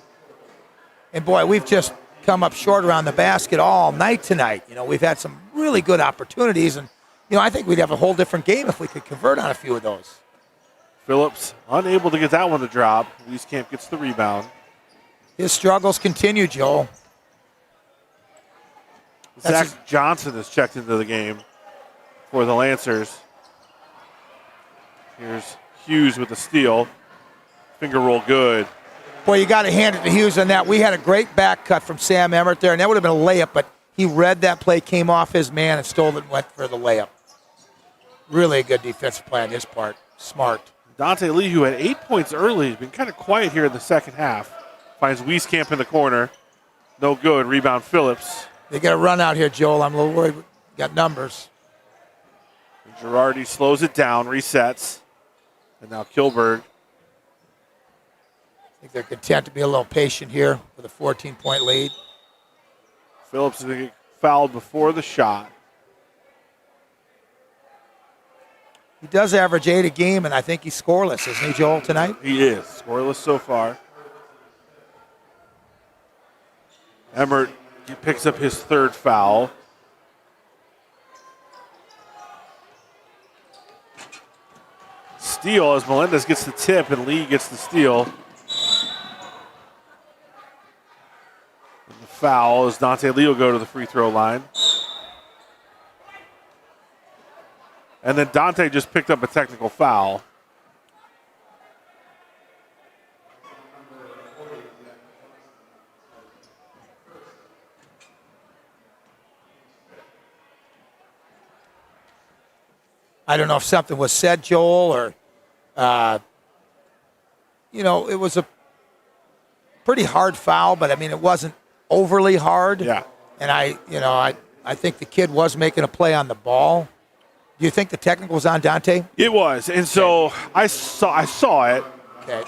And, boy, we've just come up short around the basket all night tonight. You know, we've had some really good opportunities, and, you know, I think we'd have a whole different game if we could convert on a few of those. Phillips unable to get that one to drop. Wieskamp gets the rebound. His struggles continue, Joel. Zach Johnson has checked into the game for the Lancers. Here's Hughes with the steal. Finger roll good. Boy, you got to hand it to Hughes on that. We had a great back cut from Sam Emmert there, and that would have been a layup, but he read that play, came off his man, and stole it and went for the layup. Really a good defensive play on his part. Smart. Dante Lee, who had 8 points early, has been kind of quiet here in the second half. Finds Wieskamp in the corner. No good. Rebound Phillips. They got a run out here, Joel. I'm a little worried. Got numbers. And Girardi slows it down, resets. And now Kilberg. I think they're content to be a little patient here with a 14-point lead. Phillips is going to get fouled before the shot. He does average 8 a game, and I think he's scoreless, isn't he, Joel, tonight? He is. Scoreless so far. Emmert picks up his 3rd foul. Steal as Melendez gets the tip and Lee gets the steal. And the foul as Dante Lee will go to the free throw line. And then Dante just picked up a technical foul. I don't know if something was said, Joel, or, you know, it was a pretty hard foul, but, I mean, it wasn't overly hard. Yeah. And I think the kid was making a play on the ball. Do you think the technical was on Dante? It was, and so I saw it. Okay.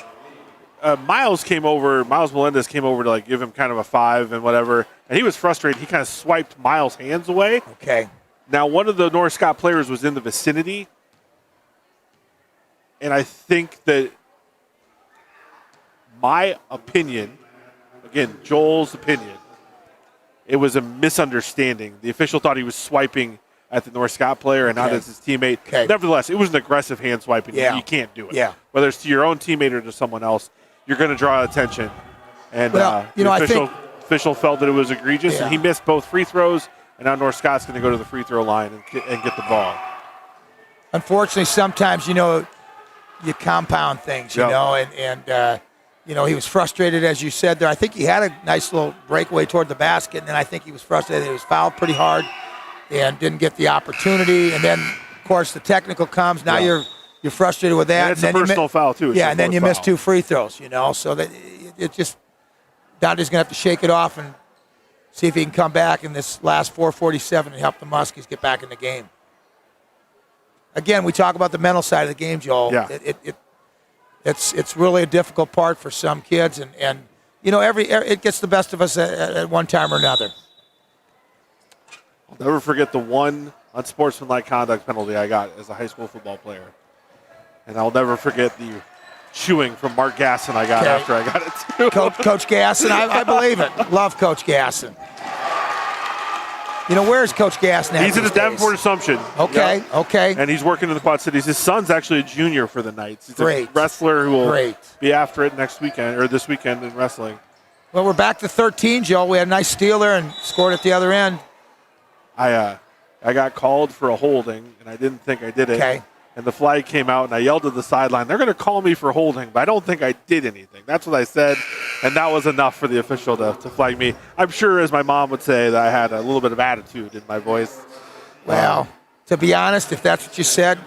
Miles Melendez came over to like give him kind of a 5 and whatever, and he was frustrated. He kind of swiped Miles' hands away. Okay. Now, one of the North Scott players was in the vicinity, and I think that my opinion, again, Joel's opinion, it was a misunderstanding. The official thought he was swiping at the North Scott player and not at his teammate. Okay. Nevertheless, it was an aggressive hand swiping. Yeah. You can't do it. Yeah. Whether it's to your own teammate or to someone else, you're going to draw attention. And Well, you know, I think- official felt that it was egregious, and he missed both free throws, and now North Scott's going to go to the free throw line and get the ball. Unfortunately, sometimes, you know, you compound things, you know, and you know, he was frustrated, as you said there. I think he had a nice little breakaway toward the basket, and then I think he was frustrated. He was fouled pretty hard and didn't get the opportunity. And then course, the technical comes. Now you're frustrated with that. And it's a personal foul, too. And then you miss 2 free throws, So that it just Donnie's going to have to shake it off and see if he can come back in this last 4:47 and help the Muskies get back in the game. Again, we talk about the mental side of the game, Joel. Yeah. It's really a difficult part for some kids, and it gets the best of us at one time or another. I'll never forget the one unsportsmanlike conduct penalty I got as a high school football player. And I'll never forget the chewing from Mark Gasson I got after I got it, too. Coach Gasson, I believe it. Love Coach Gasson. Where's Coach Gasson at? He's in the Davenport Assumption. Okay. And he's working in the Quad Cities. His son's actually a junior for the Knights. He's a wrestler who will be after it next weekend, or this weekend in wrestling. Well, we're back to 13, Joel. We had a nice steal there and scored at the other end. I got called for a holding, and I didn't think I did it. Okay. And the flag came out, and I yelled at the sideline, they're going to call me for holding, but I don't think I did anything. That's what I said, and that was enough for the official to flag me. I'm sure, as my mom would say, that I had a little bit of attitude in my voice. Well, to be honest, if that's what you said,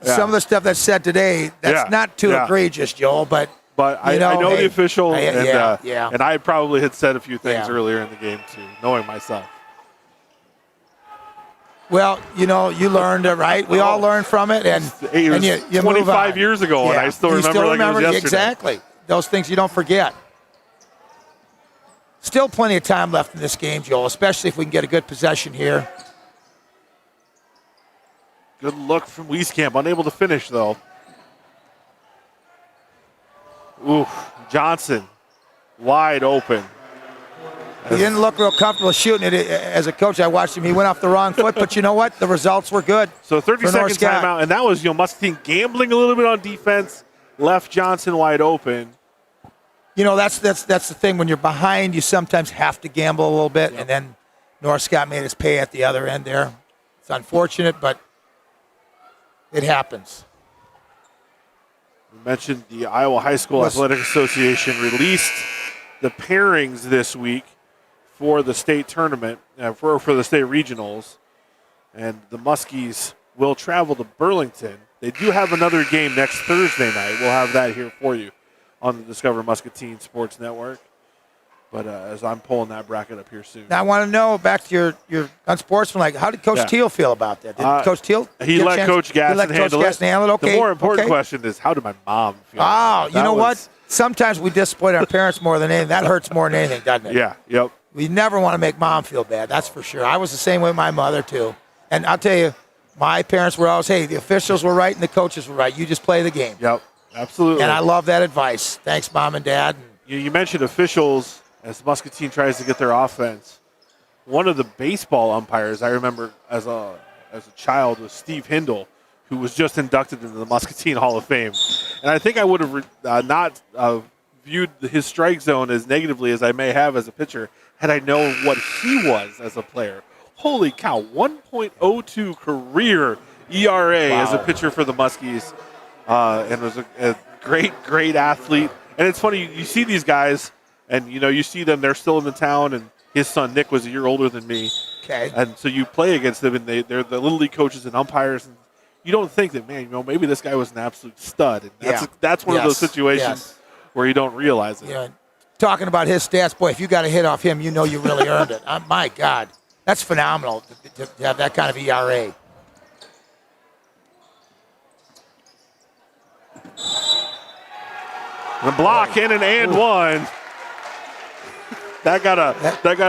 some of the stuff that's said today, that's not too egregious, Joel, but I know the official, and I probably had said a few things earlier in the game, too, knowing myself. Well, you learned it, right? We all learned from it, and it was you 25 years ago, and I still remember like it was yesterday. Exactly. Those things you don't forget. Still plenty of time left in this game, Joel, especially if we can get a good possession here. Good look from Wieskamp, unable to finish, though. Johnson, wide open. He didn't look real comfortable shooting it. As a coach, I watched him. He went off the wrong foot, but you know what? The results were good. So 30-second timeout, and that was Muscatine gambling a little bit on defense, left Johnson wide open. That's the thing. When you're behind, you sometimes have to gamble a little bit, and then North Scott made us pay at the other end there. It's unfortunate, but it happens. We mentioned the Iowa High School Athletic Association released the pairings this week for the state tournament, for the state regionals, and the Muskies will travel to Burlington. They do have another game next Thursday night. We'll have that here for you on the Discover Muscatine Sports Network. But as I'm pulling that bracket up here soon. Now I want to know, back to your unsportsmanlike, how did Coach Teal feel about that? Did Coach Teal? He let Coach Gasson handle it. Okay. The more important question is, how did my mom feel? Oh, you know what? Sometimes we disappoint our parents more than anything. That hurts more than anything, doesn't it? Yeah, yep. We never want to make mom feel bad, that's for sure. I was the same way with my mother, too. And I'll tell you, my parents were always, hey, the officials were right and the coaches were right. You just play the game. Yep, absolutely. And I love that advice. Thanks, Mom and Dad. You mentioned officials as Muscatine tries to get their offense. One of the baseball umpires I remember as a child was Steve Hindle, who was just inducted into the Muscatine Hall of Fame. And I think I would have not viewed his strike zone as negatively as I may have as a pitcher had I known what he was as a player. Holy cow, 1.02 career ERA as a pitcher for the Muskies. And was a great athlete. And it's funny, you see these guys, and you see them, they're still in the town, and his son Nick was a year older than me. Okay. And so you play against them, and they're the Little League coaches and umpires, and you don't think that, man, maybe this guy was an absolute stud. And that's one of those situations where you don't realize it. Yeah. Talking about his stats, boy, if you got a hit off him, you really earned it. My God, that's phenomenal to have that kind of ERA. The block in and one. That got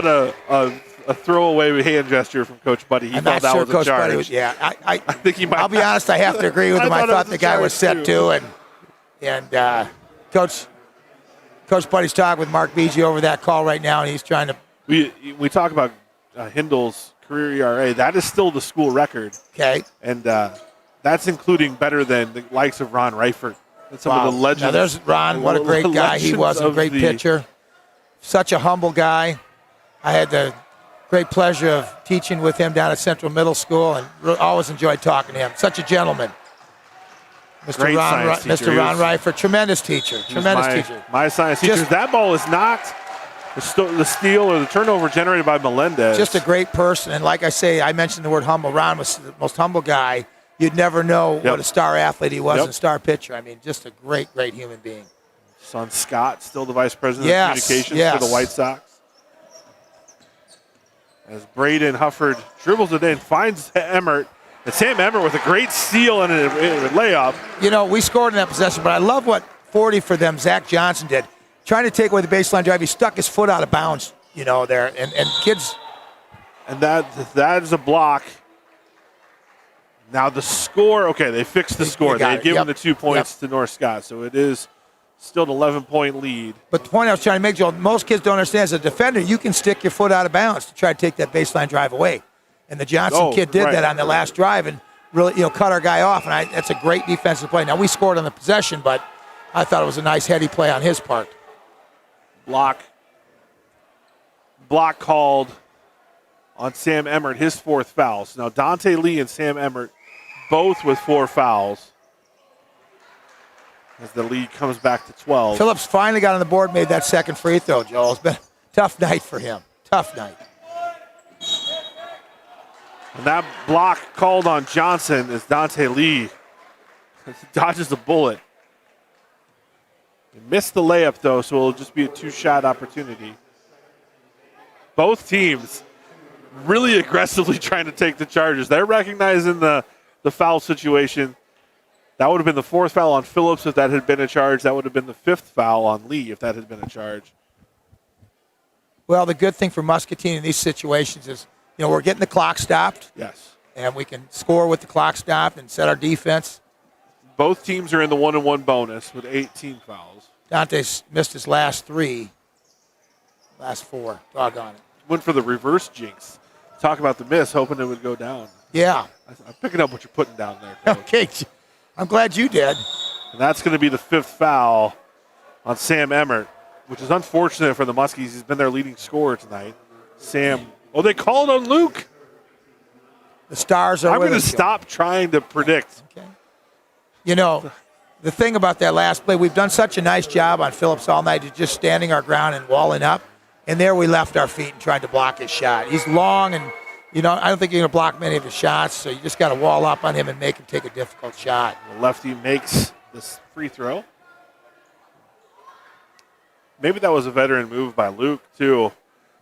a throwaway hand gesture from Coach Buddy. He thought that was a charge. I think he might. I'll be honest, I have to agree with him. I thought the guy was set too, and Coach Buddy's talking with Mark Beege over that call right now, and he's trying to. We talk about Hindle's career ERA. That is still the school record. Okay. And that's including better than the likes of Ron Reifert and some of the legends. Now there's Ron. What a great guy he was. A great pitcher. Such a humble guy. I had the great pleasure of teaching with him down at Central Middle School, and always enjoyed talking to him. Such a gentleman. Mr. Ron Reifert, tremendous teacher. My science teacher. That ball is not the steal or the turnover generated by Melendez. Just a great person. And like I say, I mentioned the word humble. Ron was the most humble guy. you'd never know what a star athlete he was and star pitcher. I mean, just a great, great human being. Son Scott, still the vice president of communications for the White Sox. As Braden Hufford dribbles it in, finds Emmert. And Sam Emmert with a great steal and a layup. You know, we scored in that possession, but I love what 40 for them, Zach Johnson did. Trying to take away the baseline drive, he stuck his foot out of bounds, you know, there. And kids. And that is a block. Now the score, okay, they fixed the score. They've given the 2 points to North Scott, so it is still an 11-point lead. But the point I was trying to make, Joel, most kids don't understand, as a defender, you can stick your foot out of bounds to try to take that baseline drive away. And the Johnson kid did that on the last drive and really, cut our guy off. And that's a great defensive play. Now, we scored on the possession, but I thought it was a nice heady play on his part. Block called on Sam Emmert, his 4th foul. So now Dante Lee and Sam Emmert both with 4 fouls as the lead comes back to 12. Phillips finally got on the board, made that second free throw, Joel. It's been a tough night for him. Tough night. And that block called on Johnson is Dante Lee. Dodges a bullet. He missed the layup, though, so it'll just be a 2-shot opportunity. Both teams really aggressively trying to take the charges. They're recognizing the foul situation. That would have been the 4th foul on Phillips if that had been a charge. That would have been the 5th foul on Lee if that had been a charge. Well, the good thing for Muscatine in these situations is, we're getting the clock stopped. Yes. And we can score with the clock stopped and set our defense. Both teams are in the 1-1 bonus with 18 fouls. Dante's missed his last 3. Last 4. Doggone it. Went for the reverse jinx. Talk about the miss, hoping it would go down. Yeah. I'm picking up what you're putting down there, Coach. Okay. I'm glad you did. And that's going to be the 5th foul on Sam Emmert, which is unfortunate for the Muskies. He's been their leading scorer tonight. Oh, they called on Luke. The Stars are I'm with going us, to stop trying to predict. Okay. The thing about that last play, we've done such a nice job on Phillips all night, just standing our ground and walling up. And there we left our feet and tried to block his shot. He's long, and, I don't think you're going to block many of his shots, so you just got to wall up on him and make him take a difficult shot. The lefty makes this free throw. Maybe that was a veteran move by Luke, too.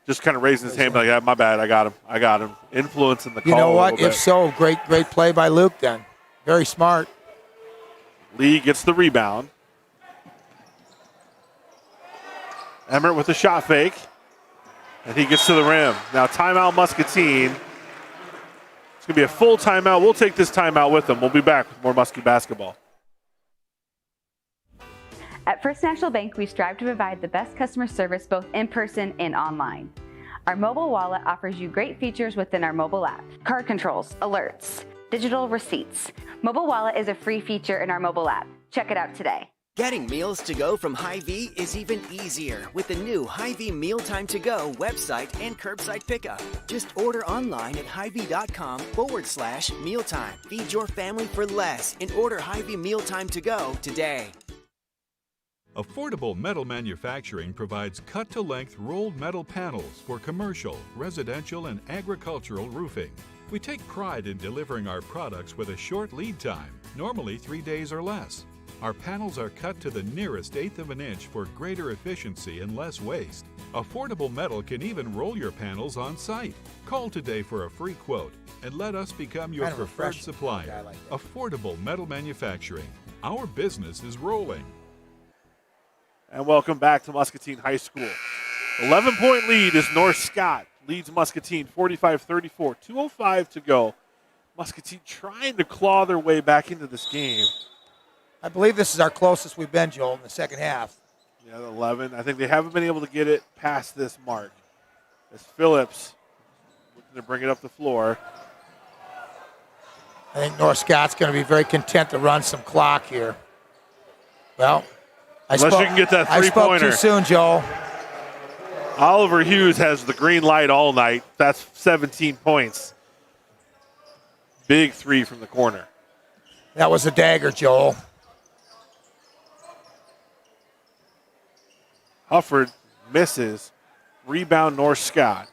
Just kind of raising his hand, like, yeah, my bad, I got him. Influencing the call. You know what? If so, great play by Luke then. Very smart. Lee gets the rebound. Emmert with a shot fake. And he gets to the rim. Now timeout Muscatine. It's going to be a full timeout. We'll take this timeout with them. We'll be back with more Muskie basketball. At First National Bank, we strive to provide the best customer service both in person and online. Our mobile wallet offers you great features within our mobile app. Card controls, alerts, digital receipts. Mobile wallet is a free feature in our mobile app. Check it out today. Getting meals to go from Hy-Vee is even easier with the new Hy-Vee Mealtime to Go website and curbside pickup. Just order online at Hy-Vee.com/mealtime. Feed your family for less and order Hy-Vee Mealtime to Go today. Affordable Metal Manufacturing provides cut-to-length rolled metal panels for commercial, residential, and agricultural roofing. We take pride in delivering our products with a short lead time, normally 3 days or less. Our panels are cut to the nearest 1/8 of an inch for greater efficiency and less waste. Affordable Metal can even roll your panels on site. Call today for a free quote and let us become your preferred supplier. Affordable Metal Manufacturing. Our business is rolling. And welcome back to Muscatine High School. 11-point lead is North Scott. Leads Muscatine 45-34. 2:05 to go. Muscatine trying to claw their way back into this game. I believe this is our closest we've been, Joel, in the second half. Yeah, 11. I think they haven't been able to get it past this mark. As Phillips looking to bring it up the floor. I think North Scott's going to be very content to run some clock here. Well, unless you can get that three-pointer. I spoke too soon, Joel. Oliver Hughes has the green light all night. That's 17 points. Big three from the corner. That was a dagger, Joel. Hufford misses. Rebound North Scott.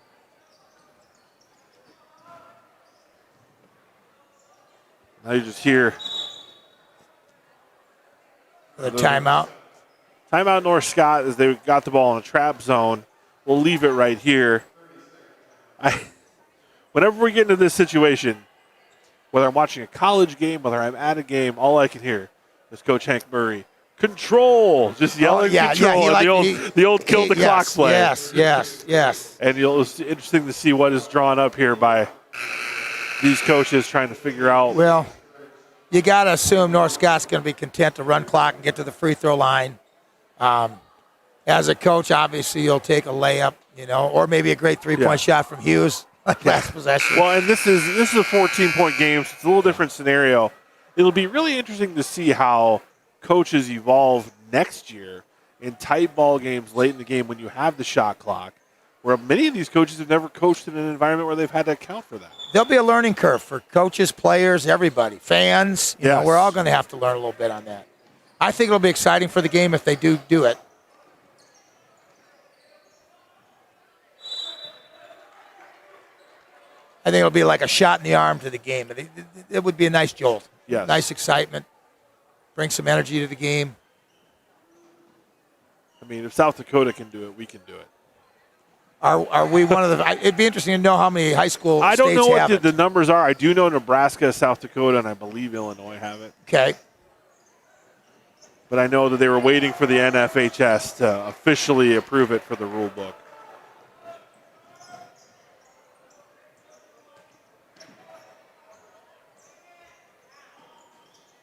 Now you just hear The timeout. Timeout North Scott as they got the ball in a trap zone. We'll leave it right here. Whenever we get into this situation, whether I'm watching a college game, whether I'm at a game, all I can hear is Coach Hank Murray, control, just yelling control. The old kill the clock play. Yes. And it's interesting to see what is drawn up here by these coaches trying to figure out. Well, you got to assume North Scott's going to be content to run clock and get to the free throw line. As a coach, obviously, you'll take a layup, or maybe a great three-point shot from Hughes last possession. Well, and this is a 14-point game, so it's a little different scenario. It'll be really interesting to see how coaches evolve next year in tight ball games late in the game when you have the shot clock, where many of these coaches have never coached in an environment where they've had to account for that. There'll be a learning curve for coaches, players, everybody, fans. We're all going to have to learn a little bit on that. I think it'll be exciting for the game if they do it. I think it'll be like a shot in the arm to the game. It would be a nice jolt. Yes. Nice excitement. Bring some energy to the game. I mean, if South Dakota can do it, we can do it. Are we one of the? It'd be interesting to know how many high school I don't states know have what it. the numbers are. I do know Nebraska, South Dakota, and I believe Illinois have it. Okay. But I know that they were waiting for the NFHS to officially approve it for the rule book.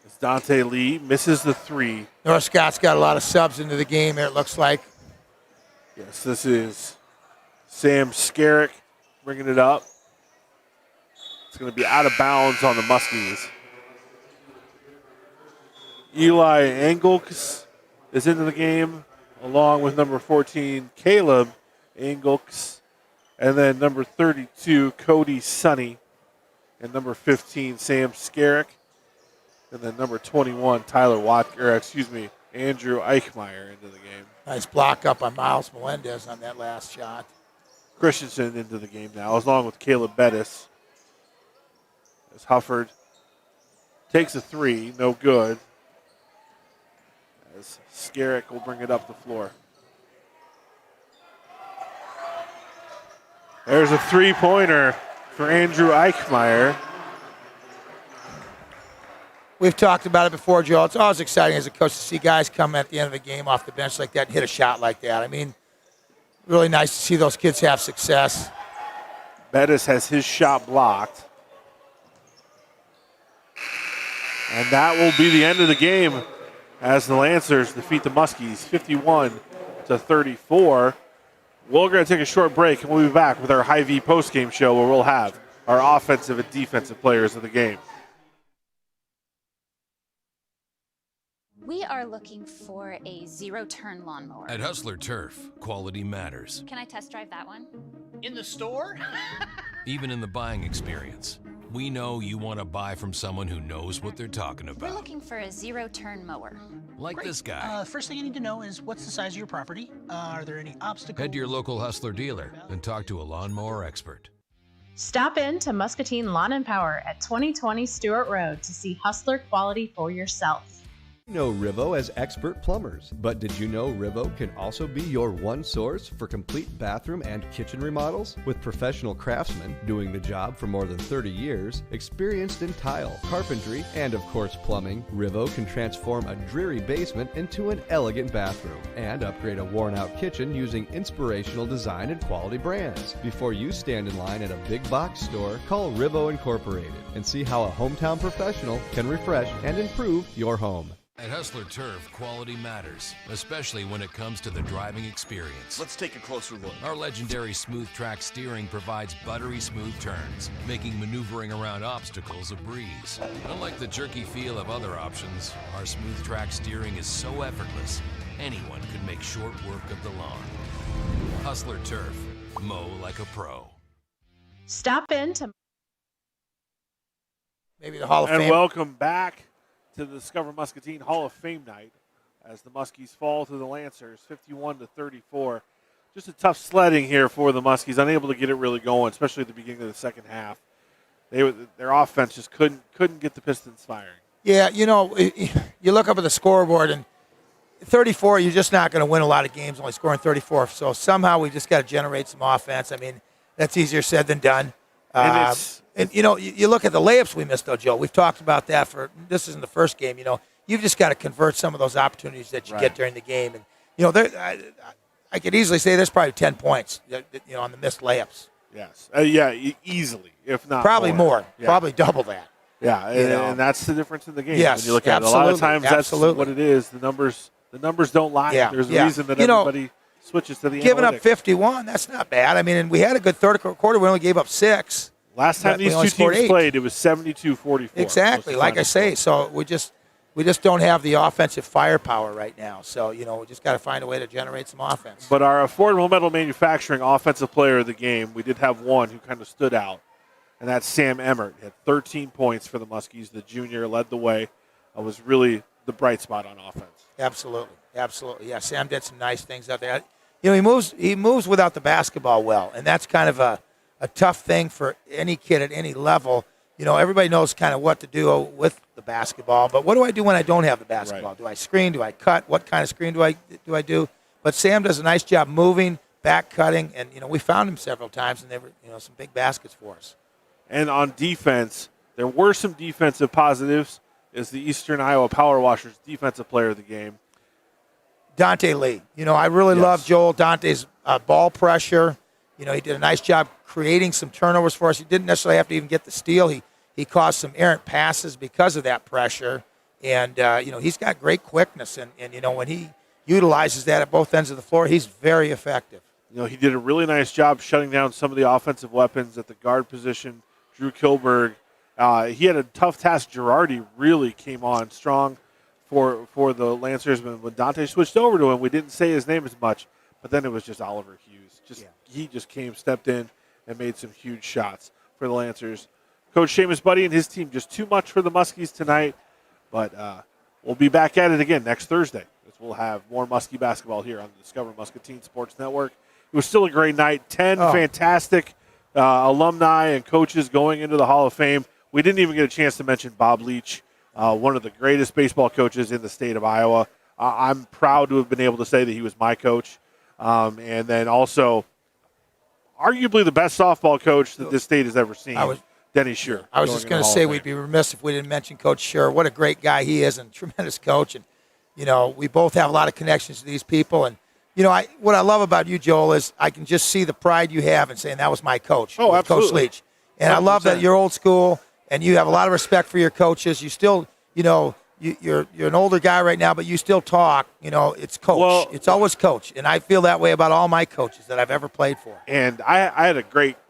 As Dante Lee misses the three. North Scott's got a lot of subs into the game here, it looks like. Yes, this is Sam Skerrick bringing it up. It's going to be out of bounds on the Muskies. Eli Engelks is into the game, along with number 14, Caleb Engelks, and then number 32, Cody Sonny, and number 15, Sam Skerrick, and then number 21, Andrew Eichmeyer into the game. Nice block up on Miles Melendez on that last shot. Christensen into the game now, along with Caleb Bettis. As Hufford takes a three, no good. As Skerrick will bring it up the floor. There's a three-pointer for Andrew Eichmeyer. We've talked about it before, Joe. It's always exciting as a coach to see guys come at the end of the game off the bench like that and hit a shot like that. I mean, really nice to see those kids have success. Bettis has his shot blocked. And that will be the end of the game as the Lancers defeat the Muskies 51-34. We're going to take a short break, and we'll be back with our Hy-Vee postgame show where we'll have our offensive and defensive players of the game. We are looking for a zero-turn lawnmower. At Hustler Turf, quality matters. Can I test drive that one? In the store? Even in the buying experience. We know you want to buy from someone who knows what they're talking about. We're looking for a zero-turn mower. Like Great. this guy. First thing you need to know is what's the size of your property? Are there any obstacles? Head to your local Hustler dealer and talk to a lawnmower expert. Stop in to Muscatine Lawn and Power at 2020 Stewart Road to see Hustler quality for yourself. You know Rivo as expert plumbers, but did you know Rivo can also be your one source for complete bathroom and kitchen remodels? With professional craftsmen doing the job for more than 30 years, experienced in tile, carpentry, and of course plumbing, Rivo can transform a dreary basement into an elegant bathroom and upgrade a worn-out kitchen using inspirational design and quality brands. Before you stand in line at a big box store, call Rivo Incorporated and see how a hometown professional can refresh and improve your home. At Hustler Turf, quality matters, especially when it comes to the driving experience. Let's take a closer look. Our legendary Smooth Track steering provides buttery smooth turns, making maneuvering around obstacles a breeze. Unlike the jerky feel of other options, our Smooth Track steering is so effortless, anyone could make short work of the lawn. Hustler Turf, mow like a pro. Stop in to Maybe the Hall of And Fame. welcome back to the Discover Muscatine Hall of Fame night as the Muskies fall to the Lancers 51-34. Just a tough sledding here for the Muskies, unable to get it really going, especially at the beginning of the second half. their offense just couldn't get the Pistons firing. Yeah, you look up at the scoreboard, and 34, you're just not going to win a lot of games only scoring 34. So somehow we just got to generate some offense. I mean, that's easier said than done. And you look at the layups we missed, though, Joe. We've talked about that this isn't the first game. You've just got to convert some of those opportunities that you get during the game. And, I could easily say there's probably 10 points, on the missed layups. Yes. Easily, if not probably more. Yeah. Probably double that. Yeah, and that's the difference in the game. Yes, when you look at it, a lot of times that's what it is. The numbers don't lie. Yeah, There's a reason that everybody switches to the giving analytics. up 51, that's not bad. I mean, and we had a good third quarter. We only gave up 6. Last time these two teams played, it was 72-44. Exactly, like I say. So we just don't have the offensive firepower right now. So, we just got to find a way to generate some offense. But our Affordable Metal Manufacturing Offensive Player of the Game, we did have one who kind of stood out, and that's Sam Emmert. He had 13 points for the Muskies. The junior led the way. Was really the bright spot on offense. Absolutely. Yeah, Sam did some nice things out there. He moves without the basketball well, and that's kind of a tough thing for any kid at any level. Everybody knows kind of what to do with the basketball, but what do I do when I don't have the basketball? Right. Do I screen? Do I cut? What kind of screen do I do? But Sam does a nice job moving, back cutting, and we found him several times, and they were some big baskets for us. And on defense, there were some defensive positives. Is the Eastern Iowa Power Washers Defensive Player of the Game. Dante Lee. I really love Joel Dante's ball pressure. He did a nice job creating some turnovers for us. He didn't necessarily have to even get the steal. He caused some errant passes because of that pressure. And, he's got great quickness. And when he utilizes that at both ends of the floor, he's very effective. He did a really nice job shutting down some of the offensive weapons at the guard position. Drew Kilberg. He had a tough task. Girardi really came on strong for the Lancers. When Dante switched over to him, we didn't say his name as much, but then it was just Oliver Hughes. He just stepped in and made some huge shots for the Lancers. Coach Seamus Buddy and his team, just too much for the Muskies tonight, but we'll be back at it again next Thursday, as we'll have more Muskie basketball here on the Discover Muscatine Sports Network. It was still a great night. 10 fantastic alumni and coaches going into the Hall of Fame. We didn't even get a chance to mention Bob Leach, one of the greatest baseball coaches in the state of Iowa. I'm proud to have been able to say that he was my coach. And then also, arguably the best softball coach that this state has ever seen, Denny Shurer. I was just going to say we'd be remiss if we didn't mention Coach Shurer. What a great guy he is and tremendous coach. And, we both have a lot of connections to these people. And, what I love about you, Joel, is I can just see the pride you have in saying that was my coach, absolutely. Coach Leach. And 100%. I love that you're old school and you have a lot of respect for your coaches. You still, you're an older guy right now, but you still talk. It's coach. Well, it's always coach. And I feel that way about all my coaches that I've ever played for. And I had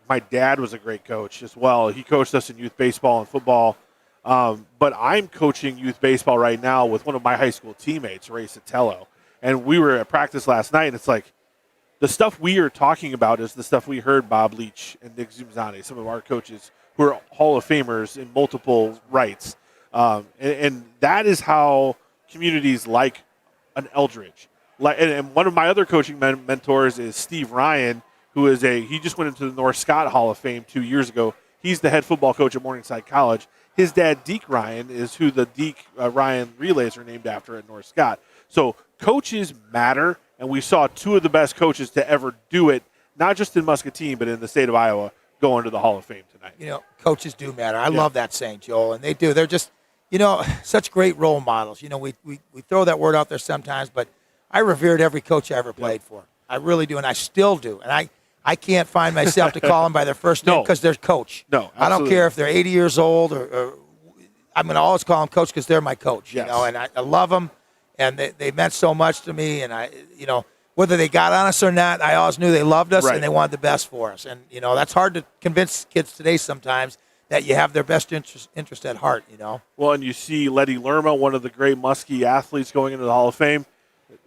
my dad was a great coach as well. He coached us in youth baseball and football. But I'm coaching youth baseball right now with one of my high school teammates, Ray Sotelo. And we were at practice last night, and it's like the stuff we are talking about is the stuff we heard Bob Leach and Nick Zumzani, some of our coaches who are Hall of Famers in multiple rights. And that is how communities like an Eldridge. And one of my other coaching mentors is Steve Ryan, who is he just went into the North Scott Hall of Fame 2 years ago. He's the head football coach at Morningside College. His dad, Deke Ryan, is who the Deke Ryan relays are named after at North Scott. So coaches matter, and we saw two of the best coaches to ever do it, not just in Muscatine, but in the state of Iowa, go into the Hall of Fame tonight. Coaches do matter. I love that saying, Joel, and they do. They're just, such great role models. We throw that word out there sometimes, but I revered every coach I ever played for. I really do, and I still do. And I can't find myself to call them by their first name because they're coach. No, absolutely. I don't care if they're 80 years old or I'm going to always call them coach because they're my coach. Yes. And I love them, and they meant so much to me. And whether they got on us or not, I always knew they loved us and they wanted the best for us. And that's hard to convince kids today sometimes that you have their best interest at heart. Well, and you see Letty Lerma, one of the great Muskie athletes, going into the Hall of Fame.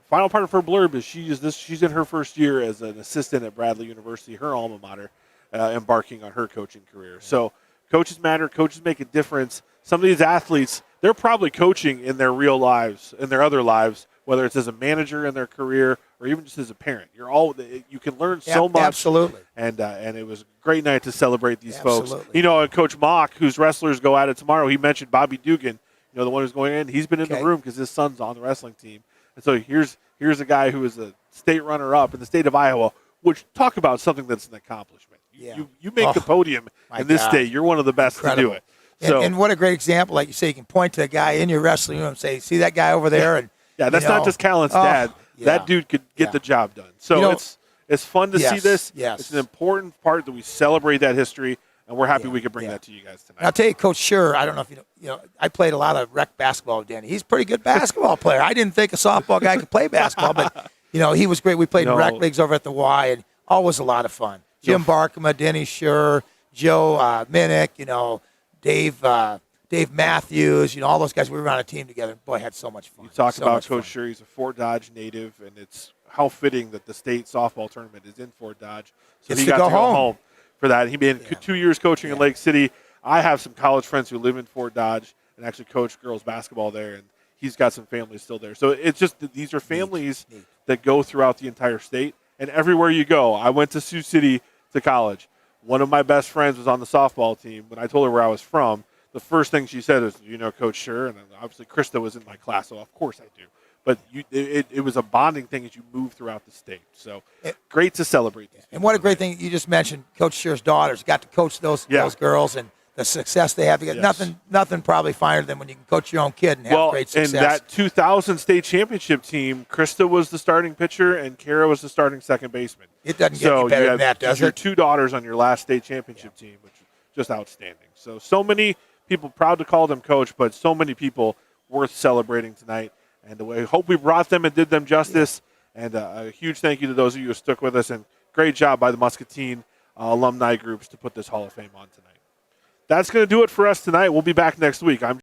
Final part of her blurb is she's in her first year as an assistant at Bradley University, her alma mater, embarking on her coaching career. So coaches matter. Coaches make a difference. Some of these athletes, they're probably coaching in their real lives, in their other lives, whether it's as a manager in their career or even just as a parent. You can learn so much. Absolutely. And it was a great night to celebrate these folks. Absolutely. And Coach Mock, whose wrestlers go at it tomorrow, he mentioned Bobby Dugan, the one who's going in. He's been in the room because his son's on the wrestling team. And so here's a guy who is a state runner-up in the state of Iowa, which talk about something that's an accomplishment. You make the podium in this state. You're one of the best to do it. So, and what a great example. Like you say, you can point to a guy in your wrestling room and say, see that guy over there? And that's not just Callan's dad. That dude could get the job done. So it's fun to see this. Yes. It's an important part that we celebrate that history, and we're happy we could bring that to you guys tonight. And I'll tell you, Coach Shurer, I don't know if you know, I played a lot of rec basketball with Danny. He's a pretty good basketball player. I didn't think a softball guy could play basketball, but, he was great. We played in rec leagues over at the Y, and always a lot of fun. Jim Barkema, Denny Shurer, Joe Minnick, Dave Matthews, all those guys. We were on a team together. Boy, had so much fun. You talk about Coach Shurer. He's a Fort Dodge native, and it's how fitting that the state softball tournament is in Fort Dodge. So he got to go home for that. He been 2 years coaching in Lake City. I have some college friends who live in Fort Dodge and actually coach girls basketball there, and he's got some family still there. So it's just that these are families that go throughout the entire state, and everywhere you go. I went to Sioux City to college. One of my best friends was on the softball team. When I told her where I was from, the first thing she said was, Coach Shurer? And obviously Krista was in my class, so of course I do. But it was a bonding thing as you move throughout the state. So great to celebrate these. And what a great thing you just mentioned. Coach Shurer's daughters got to coach those girls and the success they have. Nothing probably finer than when you can coach your own kid and have great success. And that 2000 state championship team, Krista was the starting pitcher and Kara was the starting second baseman. It doesn't get any better than that, does it? Your two daughters on your last state championship team, which is just outstanding. So many people proud to call them coach, but so many people worth celebrating tonight. And I hope we brought them and did them justice. And a huge thank you to those of you who stuck with us. And great job by the Muscatine alumni groups to put this Hall of Fame on tonight. That's going to do it for us tonight. We'll be back next week. I'm